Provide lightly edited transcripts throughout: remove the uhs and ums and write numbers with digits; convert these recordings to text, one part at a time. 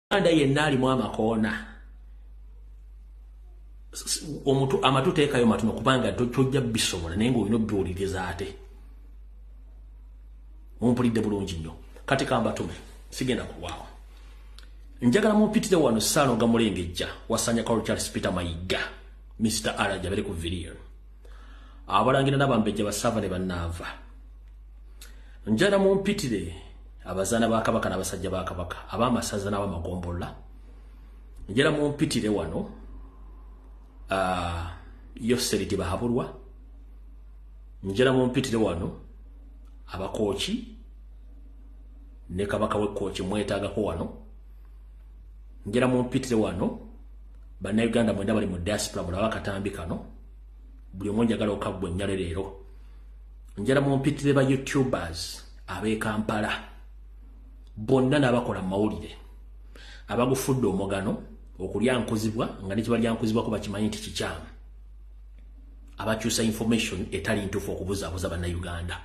Anda yenna alimu amakoona omuntu amatu teekayo matuno kubanga tojja bisobola naye ng'olina obbiwuliriza ate mumpulidde bulungi nnyo kati kambatume sigenda kulwawo njagala mumpitire wano Ssaano Gamulengejja wasanya Carol Charles Peter Mayiga Mr. Araja bali ku video abalangira n'abambejja basava ne bannaava njagala mumpitire abazaana ba Kabaka n'abasajja ba Kabaka ab'amasaza n'abamagombola njagala mumpitire wano Yoseriti Bahabulwa njagala mumpitire wano abakooki ne Kabaka w'ekooki mwetaagako wano njagala mumpitire wano bannayuganda mwenda bali mu diaspora mulaba akatambi kano buli omu njagala okabbwa ennyale leero njagala mumpitire ba YouTubers ab'e Kampala bonna n'abakola mawulire abagufudde omugano okulyankuzibwa nga nekibalyankuzibwa ko bakimanyi nti kikyamu abakyusa information etali ntuufu okubuzaabuza bannayuganda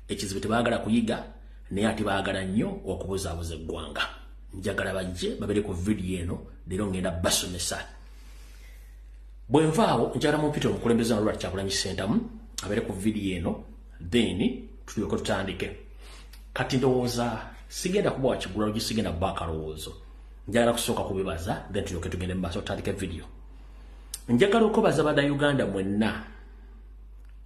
ekizibu tebaagala kuyiga naye ate baagala nnyo okubuzaabuza eggwanga njagala bajje babere ku vidiyo eno leero ngenda basomesa bwe nvaawo njagala mumpite omukulembeze na Robert Kyagulanyi Ssentamu abere ku vidiyo eno then tulyoke tutandike kati ndowooza sigenda kubawa kigulalo gisigenda kuba akalowoozo njagala kusooka kubibaza then tulyoke tugende mu maaso tutandike vidiyo njagala okubaza bannayuganda mwenna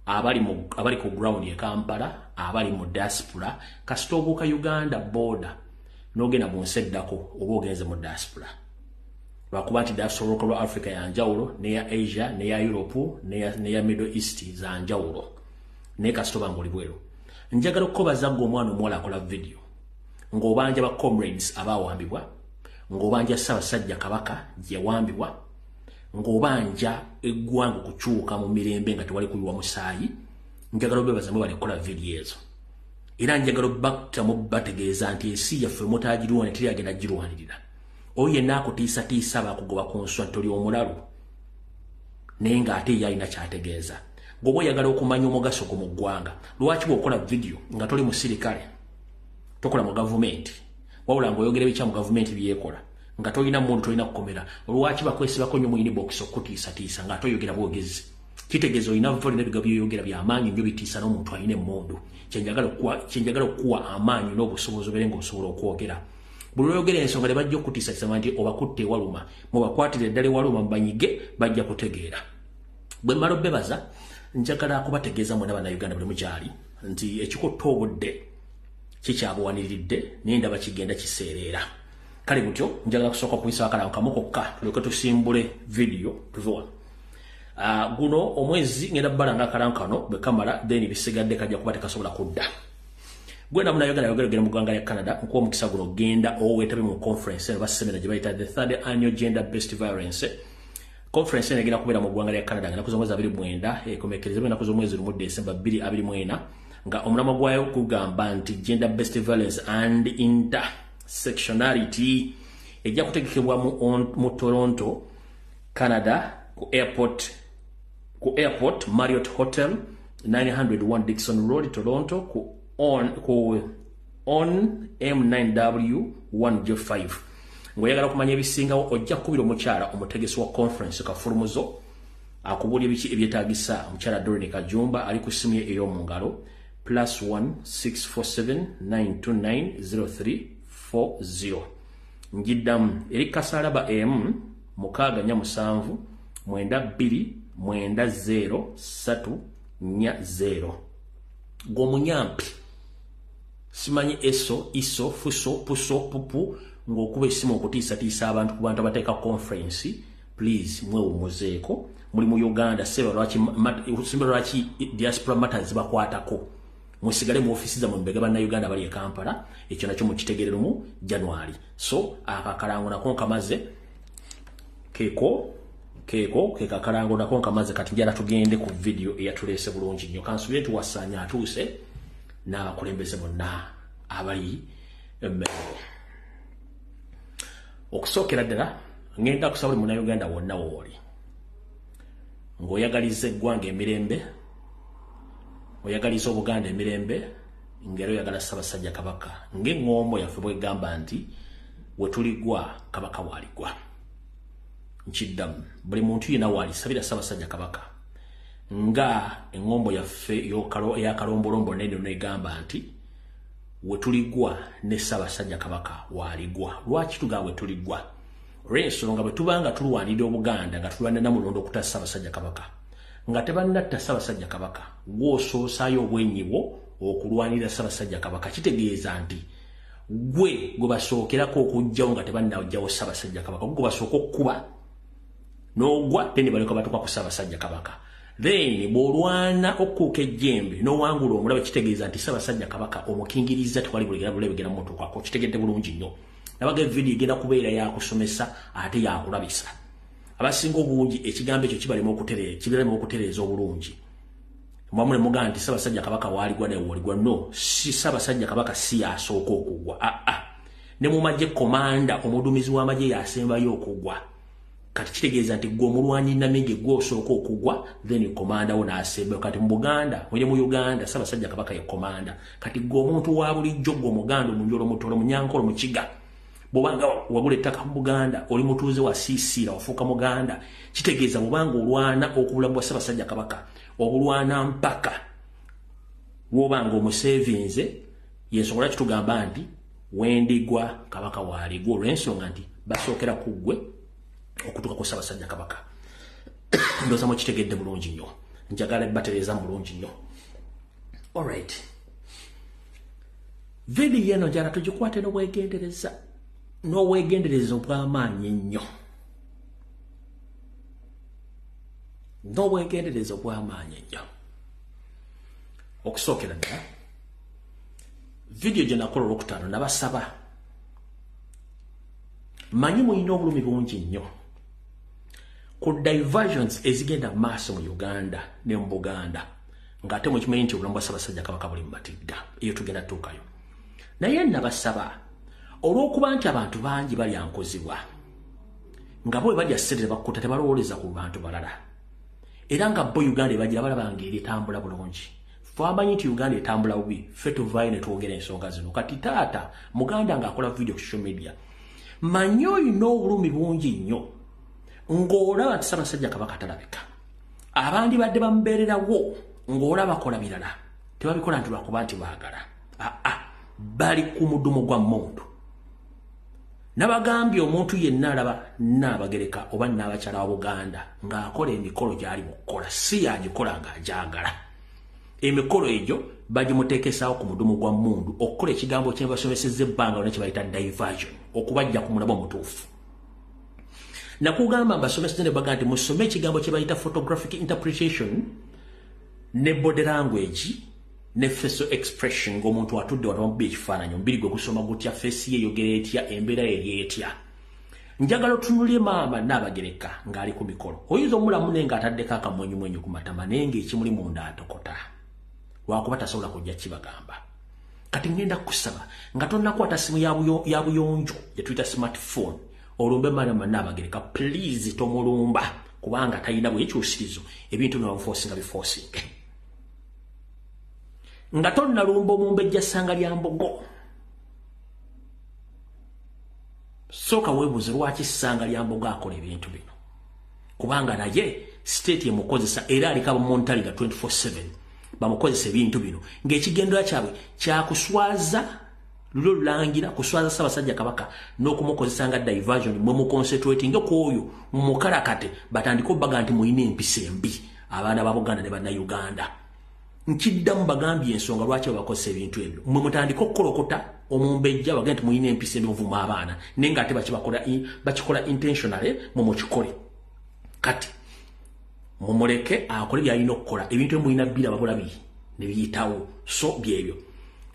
abali ku ground ye Kampala abali mu diaspora kasita obuuka Uganda border n'ogenda mu nsi eddako oba ogenze mu diaspora lwakuba nti diaspora lwa Africa ya njawulo neya Asia neya Europe neya Middle East za njawulo naye kasita oba ng'oli bweru njagala okubaza gwe omwana omuwala akola vidiyo ng'obanja ba comrades abawambibwa ng'obanja Ssaabasajja Kabaka gye yawambibwa ng'obanja eggwanga okukyuka mu mirembe nga tewali kuyiwa musaayi njagala obebaza mwe bali kukola vidiyo ezo era njagala bakutamu bategeeza nti ensi yaffe mutagirwana teri agenda girwanirira oyo yenna akutiisatiisa bakugoba ku nswa toli omulalu naye ng'ate ye alina kyategeeza gwoba oyagala okumanya omugaso gwo mu ggwanga lwaki bw'okola vidiyo nga toli musirikale tokola mu gavumenti wabula ng'oyogera ebikya mu gavumenti byekola nga tolina muntu tolina kukomera lwaki bakwesibako nnyo mu inbox okutiisatiisa ng'ate oyogera bwogezi kitegeeza olina voli n'ebigambo byoyogera by'amaanyi nnyo bitiisa n'omuntu alina emmundu kyenjagala okuwa amaanyi n'obusobozi obere ng'osobola okwogera buli lw'oyogera ensonga ne bajja okutiisatiisa nti obakutte ewaluma mubakwatire eddala ewaluma mbanyige bajja kutegeera bwe mmala obbebaza njagala kubategeeza mwena bannayuganda buli mukyali nti ekikutta obudde kikyabuwaniriridde naye ndaba kigenda kiseereera kale butyo njagala kusooka kuyisa akalango kamu kokka tulyoke tusimbule vidiyo tuve wano guno omwezi ngenda bbalanga akalango kano bwe kamala then bisigadde kajja kuba tekasobola kudda gwena munayogera yogera mu ggwanga lya Canada nkuwa omukisa guno genda oweetabe mu conference eno basemera gye bayita the third annual gender based violence conference eno egenda kubeera mu ggwanga lya Canada nga naku z'omwezi 29 ekomekerezebwa ennaku z'omwezi lumu December 2024 nga omulamwa gwayo kugamba nti gender based violence and intersectionality ejja kutegekebwa mu Toronto Canada ku airport Marriott Hotel 901 Dixon Road Toronto ku on M9W 1J5 ng'oyagala okumanya ebisingawo ojja kukubira omukyala omutegesi wa conference kafulumuzo akubuulya ebiki ebyetaagisa omukyala Doreen Kajumba ali ku ssimu ye ey'omu ngalo +1 647 929 njiddamu eri Kasaraba M 647 92 90 gw'omunyampi simanyi iso fuso puso pupu ng'okuba essimu okutiisatiisa abantu ku bantu abateeka conference please mwewumuzeeko muli mu Uganda simba lwaki diaspora matters bakwatako musigale mu ofisi za mbega bannayuganda bali e Kampala ekyo nakyo mukitegerero mu January so akakalango nako nkamaze kekakalango nako nkamaze kati njala tugende ku video eyatuleese bulungi nnyo kansubire tuwasanya atuuse n'abakulembeze bonna abali okusookera ddala ngenda kusaba buli munnayuganda wonna wooli ng'oyagaliza eggwanga emirembe oyagaliza Obuganda emirembe ngero oyagala Ssaabasajja Kabaka ng'eŋŋombo yaffe bwegamba nti wetuligwa kabaka waligwa nchiddamu buli muntu yena walisabira Ssaabasajja kabaka nga engombo yaffe ya kalombolombo nene negamba nti wetuligwa ne Ssaabasajja kabaka waligwa. Lwaki tugamba wetuligwa? Olw'ensonga bwe tubanga tulwanira Obuganda nga tulwana Namulondo okuta Ssaabasajja kabaka nga tebannatta Ssaabasajja kabaka gw'osoosaayo obwenyiwo okulwanira Ssaabasajja kabaka, kitegeeza nti gwe basookerako okujjawo nga tebannajjawo Ssaabasajja kabaka, gwe basooka okukuba n'ogwa then baleka batuka ku Ssaabasajja kabaka. Then bw'olwana okuuka ejjembe n'owangula omulabe, kitegeeza nti Ssaabasajja kabaka omukingiriza tewali bulegera mmotoka, kitegedde bulungi nnyo. Nabaga video igenda kubeera yakusomesa ate yakulabisa. Abasinga obungi ekigambo ekyo kibalema okutereeza obulungi. Mwamule mugamba nti Ssaabasajja kabaka waligwa ne waligwa. No, si Ssaabasajja kabaka si yasooka okugwa. Ne mu magye komanda omuduumizi w'amagye yasembayo okugwa. Kati kitegeeza nti gwe omulwanyi Namege gw'osooka okugwa then komanda wo n'asembayo. Kati mu Buganda, mu Uganda Ssaabasajja kabaka ye komanda. Kati gwe omuntu wa bulijjo gwe Omuganda Omunjolo Mutoolo Munyankolo Mukiga bw'obanga wagula ettaka mu Buganda oli mutuuze wa Siisiira wafuuka Muganda, kitegeeza bw'obanga olwana okubulamu bwa Ssaabasajja kabaka obulwana mpaka w'obanga omusevinze, y'ensonga lwaki tugamba nti wendigwa kabaka waligwa, olw'ensonga nti basookera ku ggwe okutuuka ku Ssaabasajja kabaka. Ndowooza mukitegedde bulungi nnyo, njagala batereeza bulungi nnyo. Alright, video eno njala tugikwate n'obwegendereza obw'amaanyi ennyo. N'obwegendereza obw'amaanyi ennyo. Okusookera ddala video gye nakola olwokutaano nabasaba manyi muyina obulumi bungi nnyo ku diversions ezigenda mu maaso mu Uganda ne mu Buganda, ng'ate mukimanyi nti obulamu bwa Ssaabasajja kabaka buli mu matidda, eyo tugenda tuukayo. Naye nabasaba olw'okuba nti abantu bangi balyankozibwa nga bo bwe balya ssente bakkuta tebalowoleza ku bantu balala, era nga bo Uganda ebagira balaba ngeri etambula bulungi. Twamanyi nti Uganda etambula bubi, ffe tuvaayo ne twogera ensonga zino. Kati taata Muganda ng'akola video ku social media, manyi olina obulumi bungi nnyo ng'olaba nti Ssaabasajja kabaka talabika. Abandi badde bamubeererawo ng'olaba bakola birala, tebabikola nti lwakuba nti baagala, bali ku mudumu gwa muntu. Nabagambye omuntu yenna alaba Nnaabagereka oba Nnaabakyala wa Buganda ng'akola emikolo gy'ali mu kukola, si yagikola ng'agyagala. Emikolo egyo bagimuteekesaawo ku mudumu gwa mundu okukola ekigambo kye basomesezza ebbanga lonna kye bayita diversion, okubajja ku mulabo omutuufu. Nakugamba mbasomesezza ne bagamba nti musome ekigambo kye bayita photographic interpretation ne body language ne facial expression, ng'omuntu atudde wano bamubbi ekifaananyi, omubiri gwe gusoma gutya, face ye eyogera etya, embeera eri etya. Njagala otunulye maama Nnaabagereka ng'ali ku mikolo. Oyinza omulamu naye ng'ataddeko akamwenyumwenyu ku matama naye ng'ekimuli munda atokota, lwakuba tasobola kujja kibagamba. Kati ngenda kusaba nga tonnakwata simu ya buyonjo gye tuyita smartphone olumbe maama Nnaabagereka, please tomulumba kubanga talina bwekyusirizo ebintu binamuforsinga biforsinge. Nga tonnalumba omumbejja ssanga lya mbogo, sooka weebuuze lwaki ssanga lya mbogo akola ebintu bino, kubanga naye state emukozesa era aliko abamontalinga 24/7 bamukozesa ebintu bino ng'ekigendera kyabwe kyakuswaza lulangira kuswaza Ssaabasajja kabaka n'okumukozesa nga diversion mwe muconcentrating ku oyo mumukalakate batandika obbaga nti muyina empisa embi abaana ba Buganda ne Bannayuganda. Nkiddamu bagambye ensonga lwaki bakozesa ebintu ebyo, mwe mutandika okukolokota omumbejja baga nti muyina empisa embi muvuma abaana naye ng'ate bakikola intentionally mumukikole. Kati mumuleke akole byalina okukola, ebintu emulina bbira babulabi ne biyitawo. So byebyo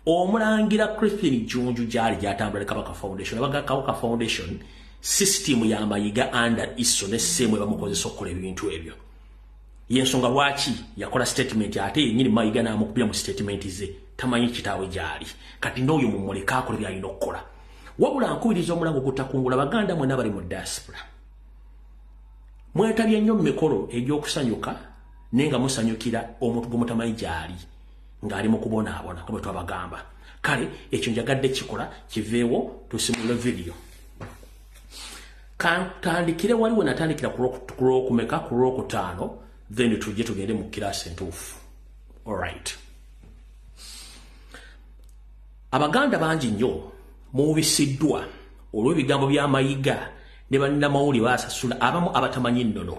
omulangira Christine Jjunju gyali gyatambula ne Kabaka Foundation, abaga Kabaka Foundation system ya mayiga under iso ne ssemwe bamukozesa okukola ebintu ebyo. Yensonga lwaki yakola statement ate yennyini mayiga n'amukubira mu statement ze tamanyi kitaawe gyali. Kati n'oyo mumuleka akole byalina okukola. Wabula nkubiriza omulango okutakungula Baganda mwena bali mu diaspora, mwetabye nnyo mu mikolo egy'okusanyuka naye nga musanyukira omuntu gwe mutamanyi gyali ng'ali mu kubonaabona nga bwe twabagamba. Kale ekyo njagadde kikola kiveewo tusimule video Kantandikire waliwo natandikira kumeka ku Lwokutaano, then tujje tugende mu kirasi entuufu. Alright. Abaganda bangi nnyo mubisiddwa olw'ebigambo by'amayiga ne bannamawulire basasula abamu abatamanyi nnono.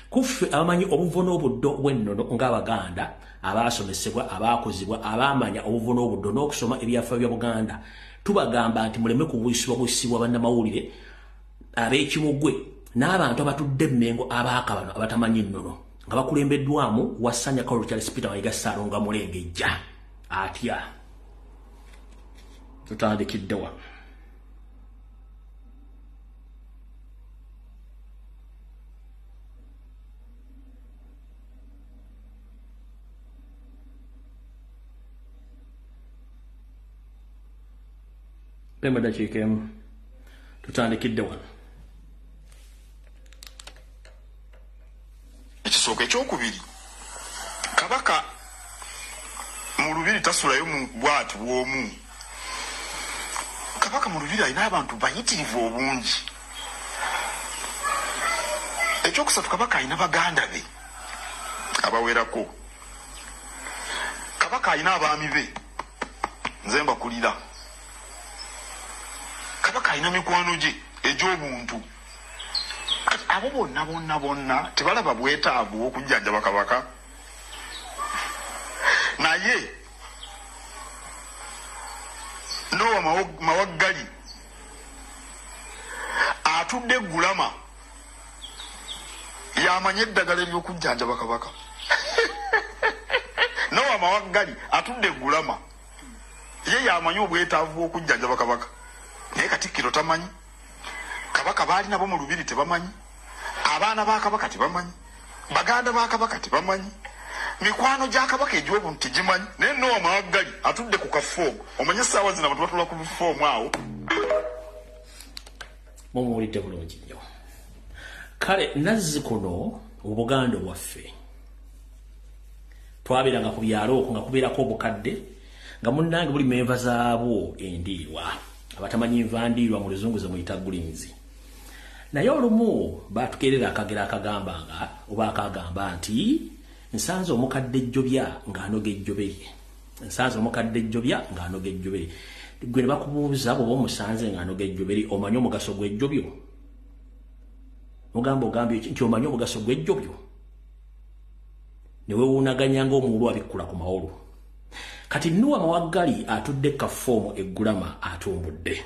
Kuffe abamanyi obuvo n'obuddo bw'ennono ng'Abaganda abaasomesebwa, abaakozibwa, abaamanya obuvo n'obuddo n'okusoma ebyafaayo bya Buganda, tubagamba nti muleme kubuyisibwa bannamawulire ab'ekimugwe n'abantu abatudde Mmengo abaakabano abatamanyi nnono nga bakulembeddwamu Wasanya Carol Charles Peter Mayiga Ssaalongo Mulengejja. Atya tutandikidde wa pemba dakiika emu tutandikidde wa ekisooka ekyokubiri kabaka mu lubiri tasulayo mu bwatu bw'omu. Kabaka mu lubiri alina abantu bayitirivu obungi. Ekyokusatu kabaka alina baganda be abawerako. Kabaka alina abaami be nze mbakulira. Kabaka alina mikwano gye egy'obuntu. Abo bonna tebalaba bwetaavu okujjanjaba kabaka. Naye Nowa Mawaggali atudde Gulama yamanye eddagala ery'okujjanjaba kabaka. Nowa Mawaggali atudde Gulama ye yamanye obwetaavu okujjanjaba kabaka. Naye Katikkiro tamanyi. Kabaka baali nabo mu lubiri tebamanyi. Abaana ba kabaka tebamanyi. Baganda ba kabaka tebamanyi. Mikwano gya kabaka egy'obuntu tegimanyi. Naye Nowa Mawaggali atudde ku kafoogo. Omanye essaawa zino abantu batula ku bifoomu awo. Mumuwulidde bulungi nnyo. Kale Nazzikuno Obuganda bwaffe twabeeranga ku byalo okwo nga kubeerako obukadde nga munnange buli menva zaabwo endiirwa. Abatamanyi nva ndiirwa mu Luzungu ze muyita gulinzi. Naye olumu batukeerera akagera akagambanga oba akagamba nti nsanze omukadde ejjobya ng'anoga ejjobere. Nsanze omukadde ejjobya ng'anoga ejjobere. Gwe ne bakubuuza bw'oba omusanze ng'anoga ejjobere omanyi omugaso gw'ejjobyo? Ogambye nti omanyi omugaso gw'ejjobyo? Ne weewuunaganya ng'omuwulu abikkula ku mawolu. Kati Nowa Mawaggali atudde kafoomu eggulama atumbudde.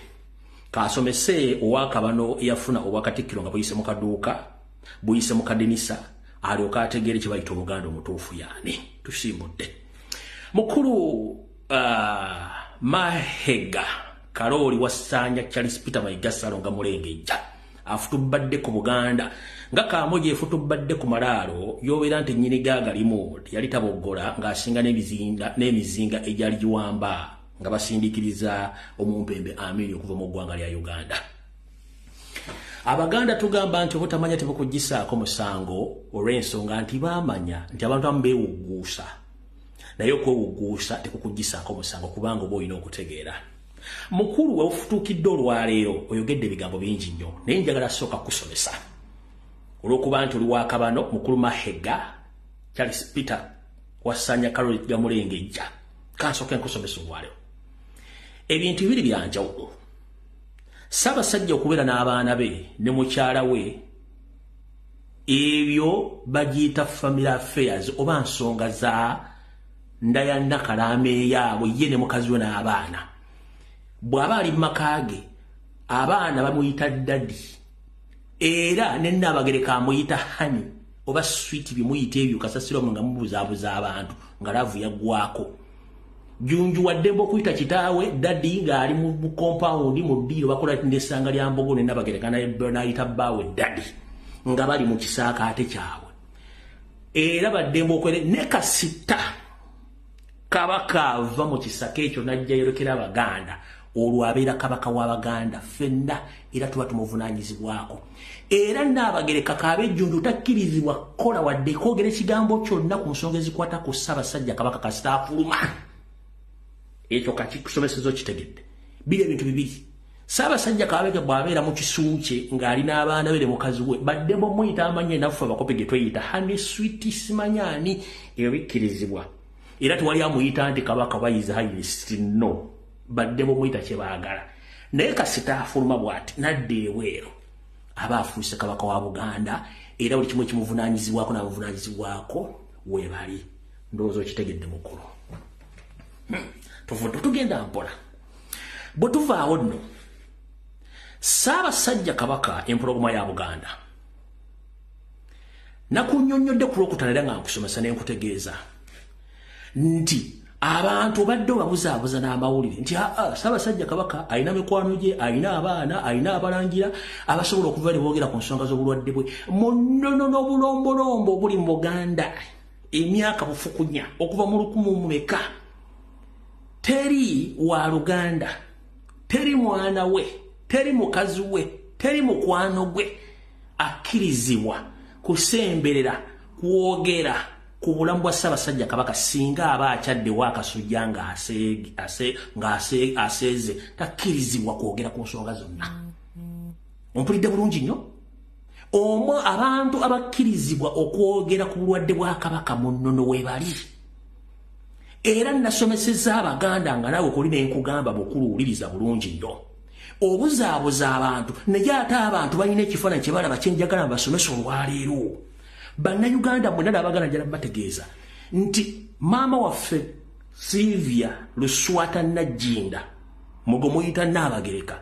Kaasomese owakabano eyafuna obwakatikkiro nga buyise mu kaduuka, buyise mu kadinisa, alyoka ategeere kye bayita Omuganda omutuufu yaani. Tusimbudde. Mukulu Mahega Kalooli Wasanya Charles Peter Mayiga Ssaalongo Mulengejja afutubadde ku Buganda nga Kamoje efutubadde ku malaalo yobeera nti nnyini gaagalimu yali taboggola ng'asinga n'emizinga egyali giwamba nga basindiikiriza omumpembe Amini okuva mu ggwanga lya Uganda. Abaganda tugamba nti obutamanya tebukugisaako musango olw'ensonga nti baamanya nti abantu abamu beewugguusa. Naye okwewugguusa tekukugisaako musango kubanga oba olina okutegeera. Mukulu we ufutuukidde olwaleero oyogedde ebigambo bingi nnyo naye njagala sooka kusomesa. Olw'okuba nti oli wa kabano Mukulu Mahega Charles Peter Wasanya Carol Mulengejja kansooke nkusomesa olwaleero. Ebintu bibiri bya njawulo. Ssaabasajja okubeera n'abaana be ne mukyala we ebyo bagiyita family affairs oba nsonga za ndaya nakalaame yaabwe ye ne mukazi we n'abaana. Bw'aba ali mu maka ge abaana bamuyita daddy era ne Nnaabagereka amuyita honey oba sweet bimuyita ebyo kasasiro nga mubuzaabuza abantu nga laavu yaggwako. Junju waddembe okuyita kitaawe daddy ng'ali mu compound mu ddiiro bakola n'essanga lya Mbogo ne Nnaabagereka n'ayita bbaawe daddy nga bali mu kisaakaate kyabwe. Era baddembe okwere ne Kasita kabaka ava mu kisaka ekyo n'ajja yerekera Abaganda olwo abeera kabaka w'Abaganda ffenna era tuba tumuvunaanyizibwako. Era Nnaabagereka Kaabejjunju takkirizibwa kukola wadde kwogera ekigambo kyonna ku nsonga ezikwata ku Ssaabasajja Kabaka Kasita afuluma. Ekyo kakikusomeseza okitegedde. Biri ebintu bibiri. Ssaabasajja Kabaka bw'abeera mu kisuuke ng'ali n'abaana be ne mukazi we badde bomuyita amannya naffe abakopi ge tweyita hani switi simanyani ebyo bikkirizibwa era tewali amuyita nti Kabaka bayiza highest no badde bomuyita kye baagala naye kasita afuluma bw'ati nadda ebweru aba afuuse Kabaka wa Buganda era buli kimu ekimuvunaanyizibwako n'amuvunaanyizibwako weebali ndowooza okitegedde mukulu tugenda mpola bwe tuvaawo nno Ssaabasajja Kabaka empologoma ya Buganda nakunnyonnyodde ku Lwokutaano era nga nkusomesa ne nkutegeeza nti abantu badde babuzaabuza n'amawulire nti Ssaabasajja Kabaka alina mikwano gye alina abaana alina abalangira abasobola okuva ne boogera ku nsonga z'obulwadde bwe mu nnono n'obulombolombo obuli mu Buganda emyaka bufukunya okuva mu 1000 teri wa Luganda teri mwana we teri mukazi we teri mukwano gwe akkirizibwa kusemberera kwogera ku bulamu bwa Ssaabasajja Kabaka singa aba akyadde wakasujja ng'aseeze takkirizibwa kwogera ku nsonga zonna ompulidde bulungi nnyo omwo abantu abakkirizibwa okwogera ku bulwadde bwa Kabaka mu nnono weebali era nasomeseza Abaganda nga naawe kuli ne nkugamba bukuluwuliriza bulungi nnyo obuzaabuza abantu naye ate abantu balina ekifaananyi kye balaba kyenjagala basomesa olwaleero bannayuganda mwena n'Abaganda njala bategeeza nti maama waffe Sylvia Luswata Najjinda mugomuyita Naabagereka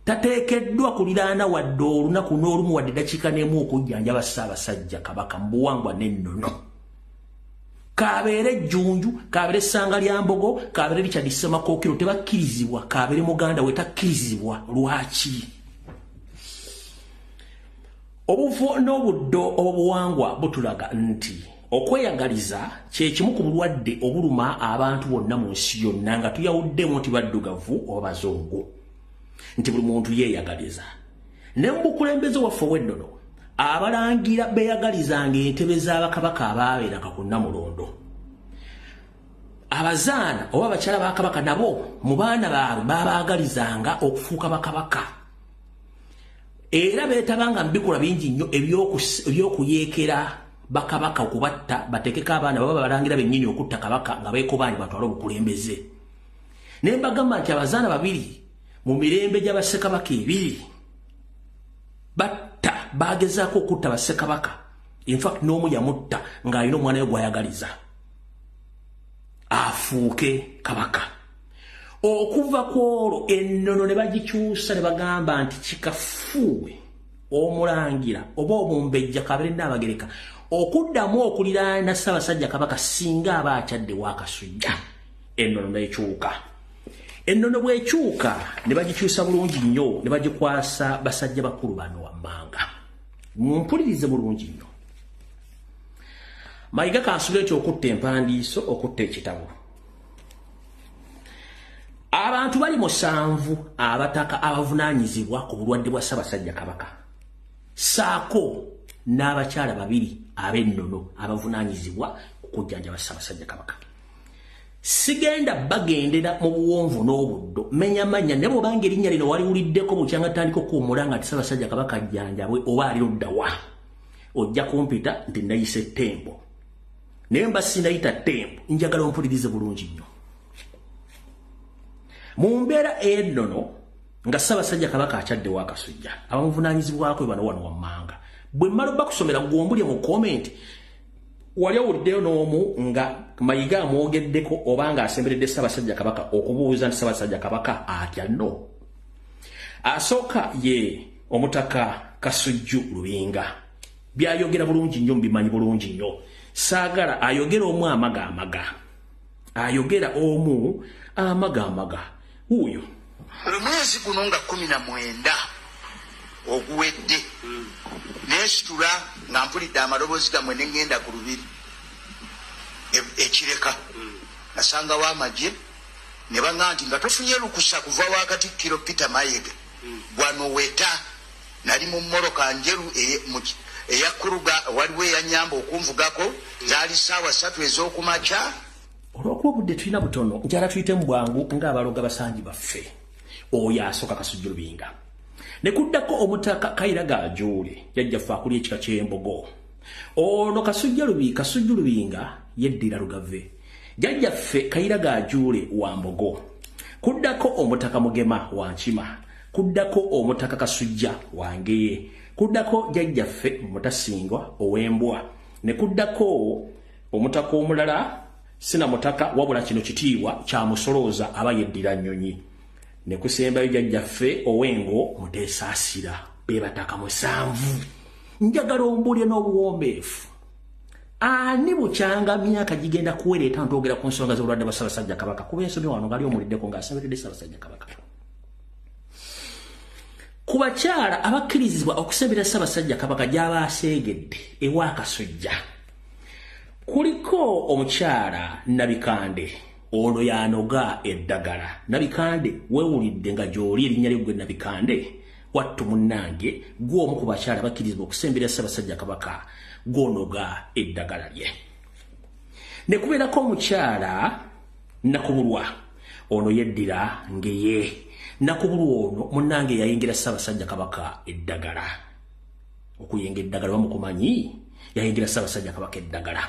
tateekeddwa kuliraana wadde olunaku n'olumu wadde eddakiika n'emu okujjanjaba Ssaabasajja Kabaka mu buwangwa n'ennono kabeere Jjunju kabeere Ssanga lya Mbogo kabeere Richard Ssemakookiro tebakkirizibwa kabeere muganda we takkirizibwa lwaki obuvu n'obuddo obuwangwa butulaga nti okweyagaliza kye kimu ku bulwadde obuluma abantu bonna mu nsi yonna nga tuyawuddemu nti baddugavu oba bazungu nti buli muntu yeeyagaliza ne mu bukulembeze waffe ow'ennono abalangira beeyagalizanga entebe z'abakabaka abaabeeranga ku Nnamulondo abazaana oba abakyala ba Kabaka nabo mu baana baabwe baabaagalizanga okufuuka bakabaka era beetabanga mu bikola bingi nnyo ebyokuyeekera bakabaka okubatta bateekeko abaana baba balangira bennyini okutta Kabaka nga beekobaani batwale obukulembeze ne mbagamba nti abazaana babiri mu mirembe gy'abassekabaka ebiri batta bagezaako okutta bassekabaka infact n'omu yamutta ng'alina omwana we gw'ayagaliza afuuke Kabaka okuva ku olwo ennono ne bagikyusa ne bagamba nti kikafuuwe omulangira oba omumbejja Kabeere Nnaabagereka okuddamu okuliraana Ssaabasajja Kabaka singa aba akyadde wakasujja ennono n'ekyuka ennono bw'ekyuka ne bagikyusa bulungi nnyo ne bagikwasa basajja bakulu bano wammanga mumpulirize bulungi nnyo Mayiga kansula ekyo okutta empandiiso okutta ekitabo abantu bali 7 abataka abavunaanyizibwa ku bulwadde bwa Ssaabasajja Kabaka saako n'abakyala 2 ab'ennono abavunaanyizibwa ku kujjanjaba Ssaabasajja Kabaka sigenda bagendera mu buwonvu n'obuddo menya manya ne bw'obanga erinnya lino waliwuliddeko bukyanga tandika okuwummula nga nti Ssaabasajja Kabaka ajjanjabwe oba ali luddawa ojja kumpita nti nayise Ttembo naye mba sinayita Ttembo njagala ompulirize bulungi nnyo mu mbeera ennono nga Ssaabasajja Kabaka akyadde wakasujja abamuvunaanyizibwako bano wano wammanga bwe mmala bakusomera gwombulye mu komenti wali awuliddeyo n'omu nga Mayiga amwogeddeko oba nga asemberedde Ssaabasajja Kabaka okubuuza nti Ssaabasajja Kabaka atya nno asooka ye omutaka Kasujju Lubinga byayogera bulungi nnyo mbimanyi bulungi nnyo saagala ayogera omu amaga ayogera omu amaga uyo omwezi guno nga 19 oguwedde nesitula nga mpulidde amaloboozi gammwe ne ngenda ku lubiri ekireka nasangawo amagye ne baŋŋamba nti nga tofunye lukusa kuva wakatikkiro Peter Mayiga gwanoweta nali mu mmoloka njeru eyakuruga waliwo eyanyamba okunvugako zaali ssaawa 3 ez'okumakya olw'okuba obudde tulina butono njala tuyite mu bwangu ng'abaloga basangi baffe oyo asooka Kasujju Lubinga. Ne kuddako omutaka Kairaga Ajule yajjaffe akulya ekika ky'embogo. Ono Kasujju Lubinga yeddira Lugave. Jajjaffe Kairaga Ajule wa Mbogo. Kuddako omutaka Mugema wa Nkima. Kuddako omutaka Kasujja wa Ngeye. Kuddako jajjaffe Mutasingwa ow'Embwa. Ne kuddako omutaka omulala sina mutaka wabula kino kitiibwa kya Musolooza aba yeddira Nnyonyi. Ne kusembayo jajjaffe Owengo Muteesaasira be bataka 7. Njagala ombulye n'obuwombeefu. Ani bukyanga myaka gigenda kuwereeta ntogera ku nsonga z'obulwadde bwa Ssaabasajja Kabaka kuba ensomyo wano ngali omuliddeko ng'asemberedde Ssaabasajja Kabaka. Ku bakyala abakkirizibwa okusemberera Ssaabasajja Kabaka gy'aba aseegedde ewa Kasujja kuliko omukyala Nabikande ono yanoga eddagala. Nabikande weewulidde nga gy'oli erinnya lye gwe Nabikande wattu munnange gw'omu ku bakyala abakkirizibwa okusemberera Ssaabasajja Kabaka gwonoga eddagala lye. Ne kubeerako omukyala Nakubulwa ono yeddira Ngeye. Nakubulwa ono munnange yayingira Ssaabasajja Kabaka eddagala. Okuyenga eddagala bamukumanyi yayingira Ssaabasajja Kabaka eddagala.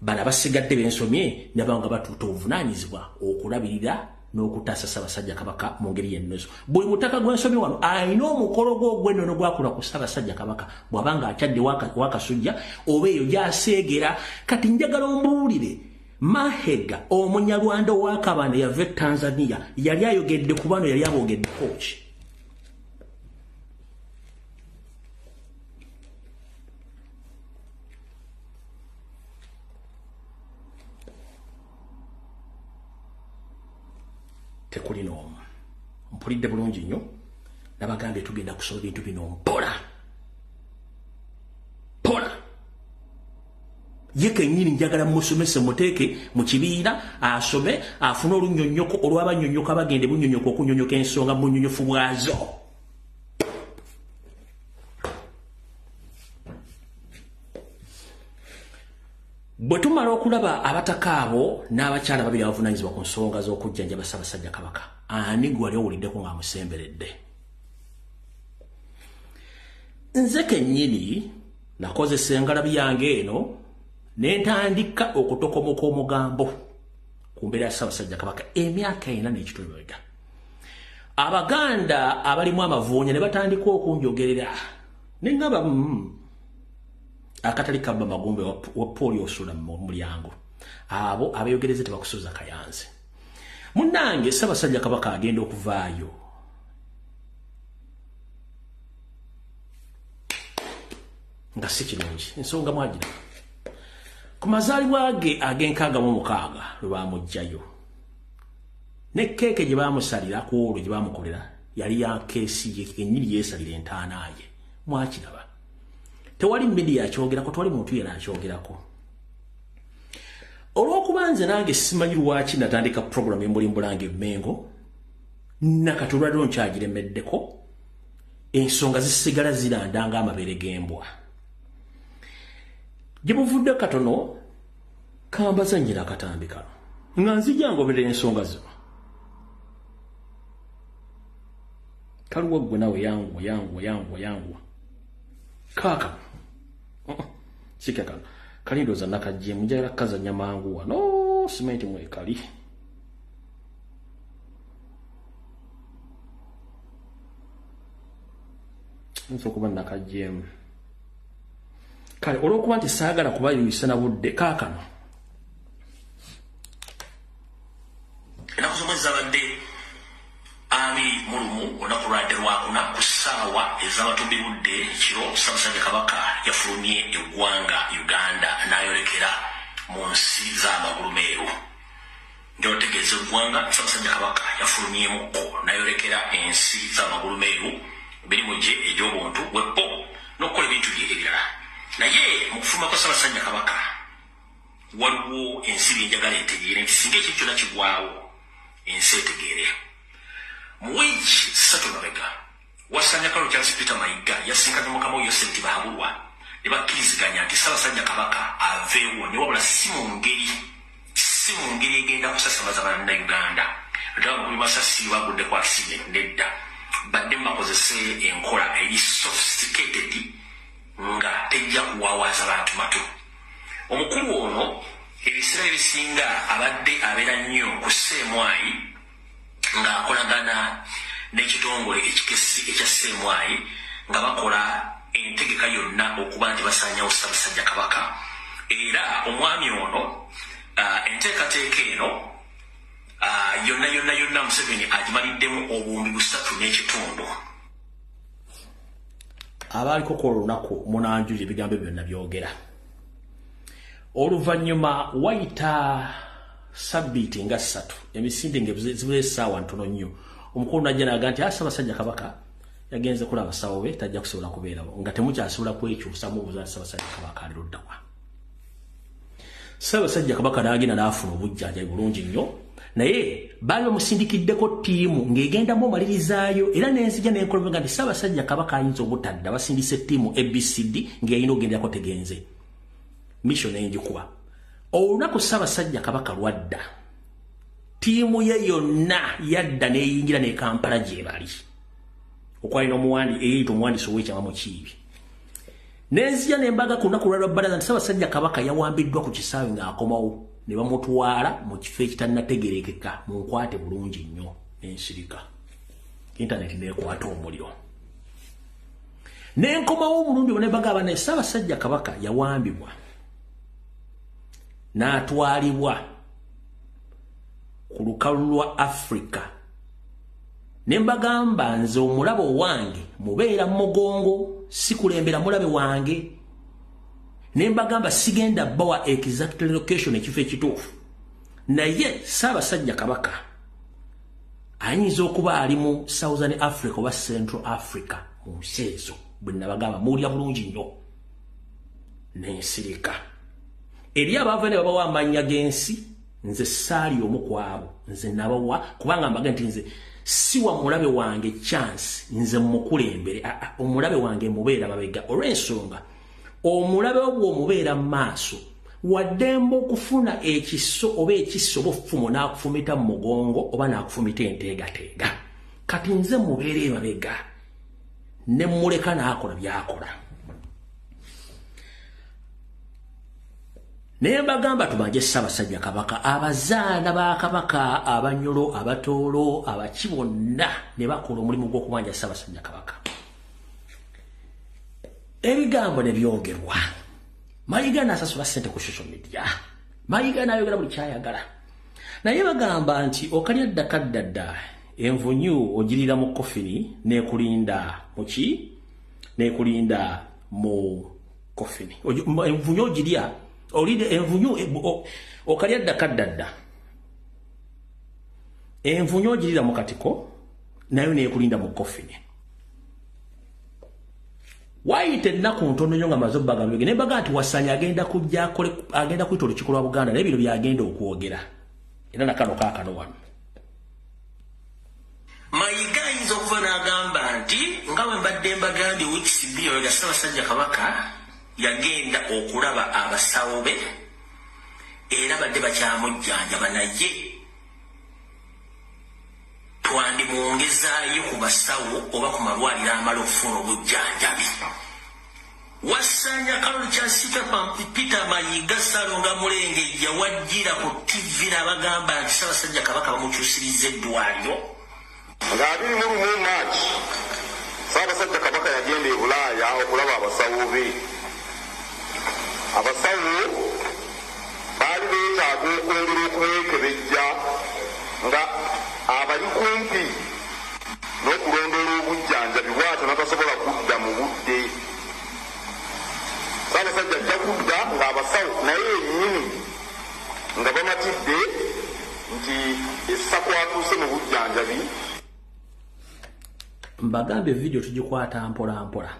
Bala basigadde bensomye nabanga batuuta obuvunaanyizibwa okulabirira n'okutaasa Ssaabasajja Kabaka mu ngeri y'ennozo. Buli mutaka gw'ensomye wano alina omukolo gw'ogw'ennono gwakula ku Ssaabasajja Kabaka bw'abanga akyadde wa Kasujja oba eyo gy'aseegera. Kati njagala ombuulire Mahega Omunyarwanda wa Kabanda yava Tanzania yali ayogedde ku bano yali abogeddeko ki? Tekuli n'omu. Mpulidde bulungi nnyo nabagambye tugenda kusola ebintu bino mpola. Ye kennyini njagala musomese muteeke mu kibiina asome afune olunnyonnyoko olw'abannyonnyoka bagende bunnyonnyoka okunnyonnyoka ensonga mu nnyonnyofu bwazo. Bwe tumala okulaba abataka abo n'abakyala babiri abavunaanyizibwa ku nsonga z'okujjanjaba Ssaabasajja Kabaka, ani gwe wali owuliddeko ng'amusemberedde? Nze kennyini nakozesa engalabi yange eno ne ntandika okutokomoka omugambo ku mbeera ya Ssaabasajja Kabaka emyaka 4 n'ekitundu. Abaganda abalimu amavuunya ne batandika okunjogerera ne ngaba akatali kabba magumbe wa polio osula mu mulyango. Abo abayogereze tebakusuuza kayanze. Munnange Ssaabasajja Kabaka agenda okuvaayo. Nga si kirungi ensonga mwagira. Ku mazaalibwa ge ag'enkaaga mu mukaaga lwe baamugjayo. Ne keeke gye baamusalira ku olwo gye baamukolera yali ya keesi ye kennyini yeesalira entaana ye. Mwakiraba. Tewali media akyogerako, tewali muntu yena akyogerako. Olw'okuba nze nange simanyi lwaki natandika program y'Embulimbulange Mengo nakatulwadde nkyagiremeddeko ensonga zisigala zirandanga amabere g'embwa. Gye buvudde katono kambazannyira akatambi kano nga nzija ngoberera ensonga zino. Kaliwo gwe nawe yangwa kaka sikaka kalindoza nakajje mujala kazanya mangu wano simenti mwekali. Nso kuba nakajje kale olwokuba nti saagala kubayisa na budde kaakano enakusomeza badde ami mulumu onakulwadde lwakuna ku ssaawa ez'abatumbi budde ekiro Ssaabasajja Kabaka yafulumye eggwanga Uganda n'ayolekera mu nsi z'amagulumeeru. Ng'otegeeza eggwanga Ssaabasajja Kabaka yafulumyemukko n'ayolekera ensi z'amagulumeeru emirimu gye egy'obuntu bweppo n'okukola ebintu bye ebirala. Naye mu kufuluma kwa Ssaabasajja Kabaka waliwo ensi enjagala etegeere nti singa ekyo kyonna kigwawo ensi etegeere. Mu wiiki 3 mabega wasanya Kalo Charles Peter Mayiga yasinkanye Mukama Yosef Bahabulwa ne bakkiriziganya nti Ssaabasajja Kabaka aveewo ne wabula si mu ngeri egenda kusasamaza Bannayuganda. ntawo mu Masasi bagudde kwa accident nedda badde bakozese enkola eri sophisticated nga tejja kuwawaza abantu mato. Omukulu ono ebiseera ebisinga abadde abeera nnyo ku Ssemwai ng'akolagana n'ekitongole ekya Ssemwai nga bakola entegeka yonna okuba nti basaanyawo Ssaabasajja Kabaka. Era omwami ono enteekateeka eno yonna Museveni agimaliddemu obuwumbi 3.5. Abaaliko ku olunaku munanjuli ebigambo byonna byogera. Oluvannyuma wayita sabbiiti nga 3 emisinde ng'ezibula essaawa ntono nnyo omukulu najja n'aga nti Ssaabasajja Kabaka yagenze kulaba abasawo be tajja kusobola kubeerawo nga temukyasobola kwekyusa mubuuza Ssaabasajja Kabaka ali ludda wa. Ssaabasajja Kabaka n'agenda n'afuna obujjanjabi bulungi nnyo naye baali bamusindikiddeko ttiimu ng'egendamu omalirizaayo era n'enzija n'enkolomega nti Ssaabasajja Kabaka ayinza obutadda basindise ttiimu ABCD ng'eyina ogenderako tegenze. Mission enjikuba olunaku Ssaabasajja Kabaka lwadda ttiimu ye yonna yadda n'eyingira ne Kampala gye bali okwalina omuwandiisi ow'ekyama Mukiibi n'enzija n'embaga ku lunaku lwa bbalaza nti Ssaabasajja Kabaka yawambiddwa ku kisaawe ng'akomawo ne bamutwala mu kifo ekitannategerekeka mu nkwate bulungi nnyo n'ensirika intaneti n'ekwata omuliro n'enkomawo omulundi ono ne bagamba naye Ssaabasajja Kabaka yawambibwa n'atwalibwa ku lukalu lwa Africa ne mbagamba nze omulabo wange mubeera mugongo sikulembera mulabe wange ne mbagamba sigenda bawa exact location ekifo ekituufu naye Ssaabasajja Kabaka ayinza okuba ali mu Southern Africa oba Central Africa mu nsi ezo bwe nabagamba muwulira bulungi nnyo n'ensirika eri abaava ne babawa amannya g'ensi nze saali omu ku abo nze nabawa kubanga mbaga nti nze siwa mulabe wange chance nze mukulembere omulabe wange mubeera mabega olw'ensonga omulabe obwo omubeera mu maaso waddemba okufuna ekiso oba ekiso oba offumo n'akufumita mu mugongo oba n'akufumita enteegateega kati nze mubeera emabega ne muleka n'akola by'akola. Naye mbagamba tubanje Ssaabasajja Kabaka abazaana ba Kabaka abanyolo abatoolo abaki bonna ne bakola omulimu gw'okubanja Ssaabasajja Kabaka. Ebigambo ne byogerwa Mayiga n'asasula ssente ku social media Mayiga n'ayogera buli kyayagala naye bagamba nti okalya ddakaddadda envunyu ogirira mu kofini n'ekulinda muki n'ekulinda mu kofini envunyu ogirya olide envunyu okalya ddakaddadda envunyu ogirira mu katiko nayo n'ekulinda mu kofini wayite ennaku ntono nnyo nga maze obbagambye ne mbaga nti Wasanya agenda kuyita olukiiko lwa Buganda naye bino byagenda okwogera era nakano kaakano wano Mayiga ayinza okuva n'agamba nti nga bwe mbadde mbagambye wiikisi bbiri emabega Ssaabasajja Kabaka yagenda okulaba abasawo be era badde bakyamujjanjaba naye twandimwongezaayo ku basawo oba ku malwaliro amala okufuna obujjanjabi. Wasanya Kaloli Kyasika Peter Mayiga Salonga Mulengejja wajjira ku TV n'abagamba nti Ssaabasajja Kabaka bamukyusirizza eddwaliro nga 21 March Ssaabasajja Kabaka yagenda e Bulaaya okulaba abasawo be. Abasawo baali beetaaga okwongera okumwekebejja nga abali kumpi n'okulondoola obujjanjabi bw'atyo n'atasobola kudda mu budde. Ssaabasajja ajja kudda ng'abasawo naye ennyini nga bamatidde nti essa kwatuuse mu bujjanjabi. Mbagambe video tugikwata mpola mpola.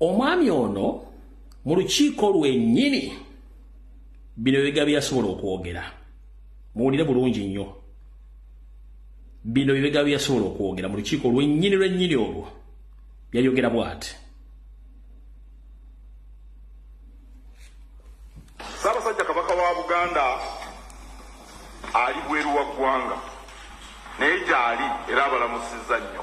Omwami ono mu lukiiko lwennyini bino biga byasobola okwogera muwulire bulungi nnyo bino biga byasobola okwogera mu lukiiko lwennyini olwo byayogera bw'ati. Ssaabasajja Kabaka wa Buganda ali bweru wa ggwanga naye gyali era abalamusizza nnyo.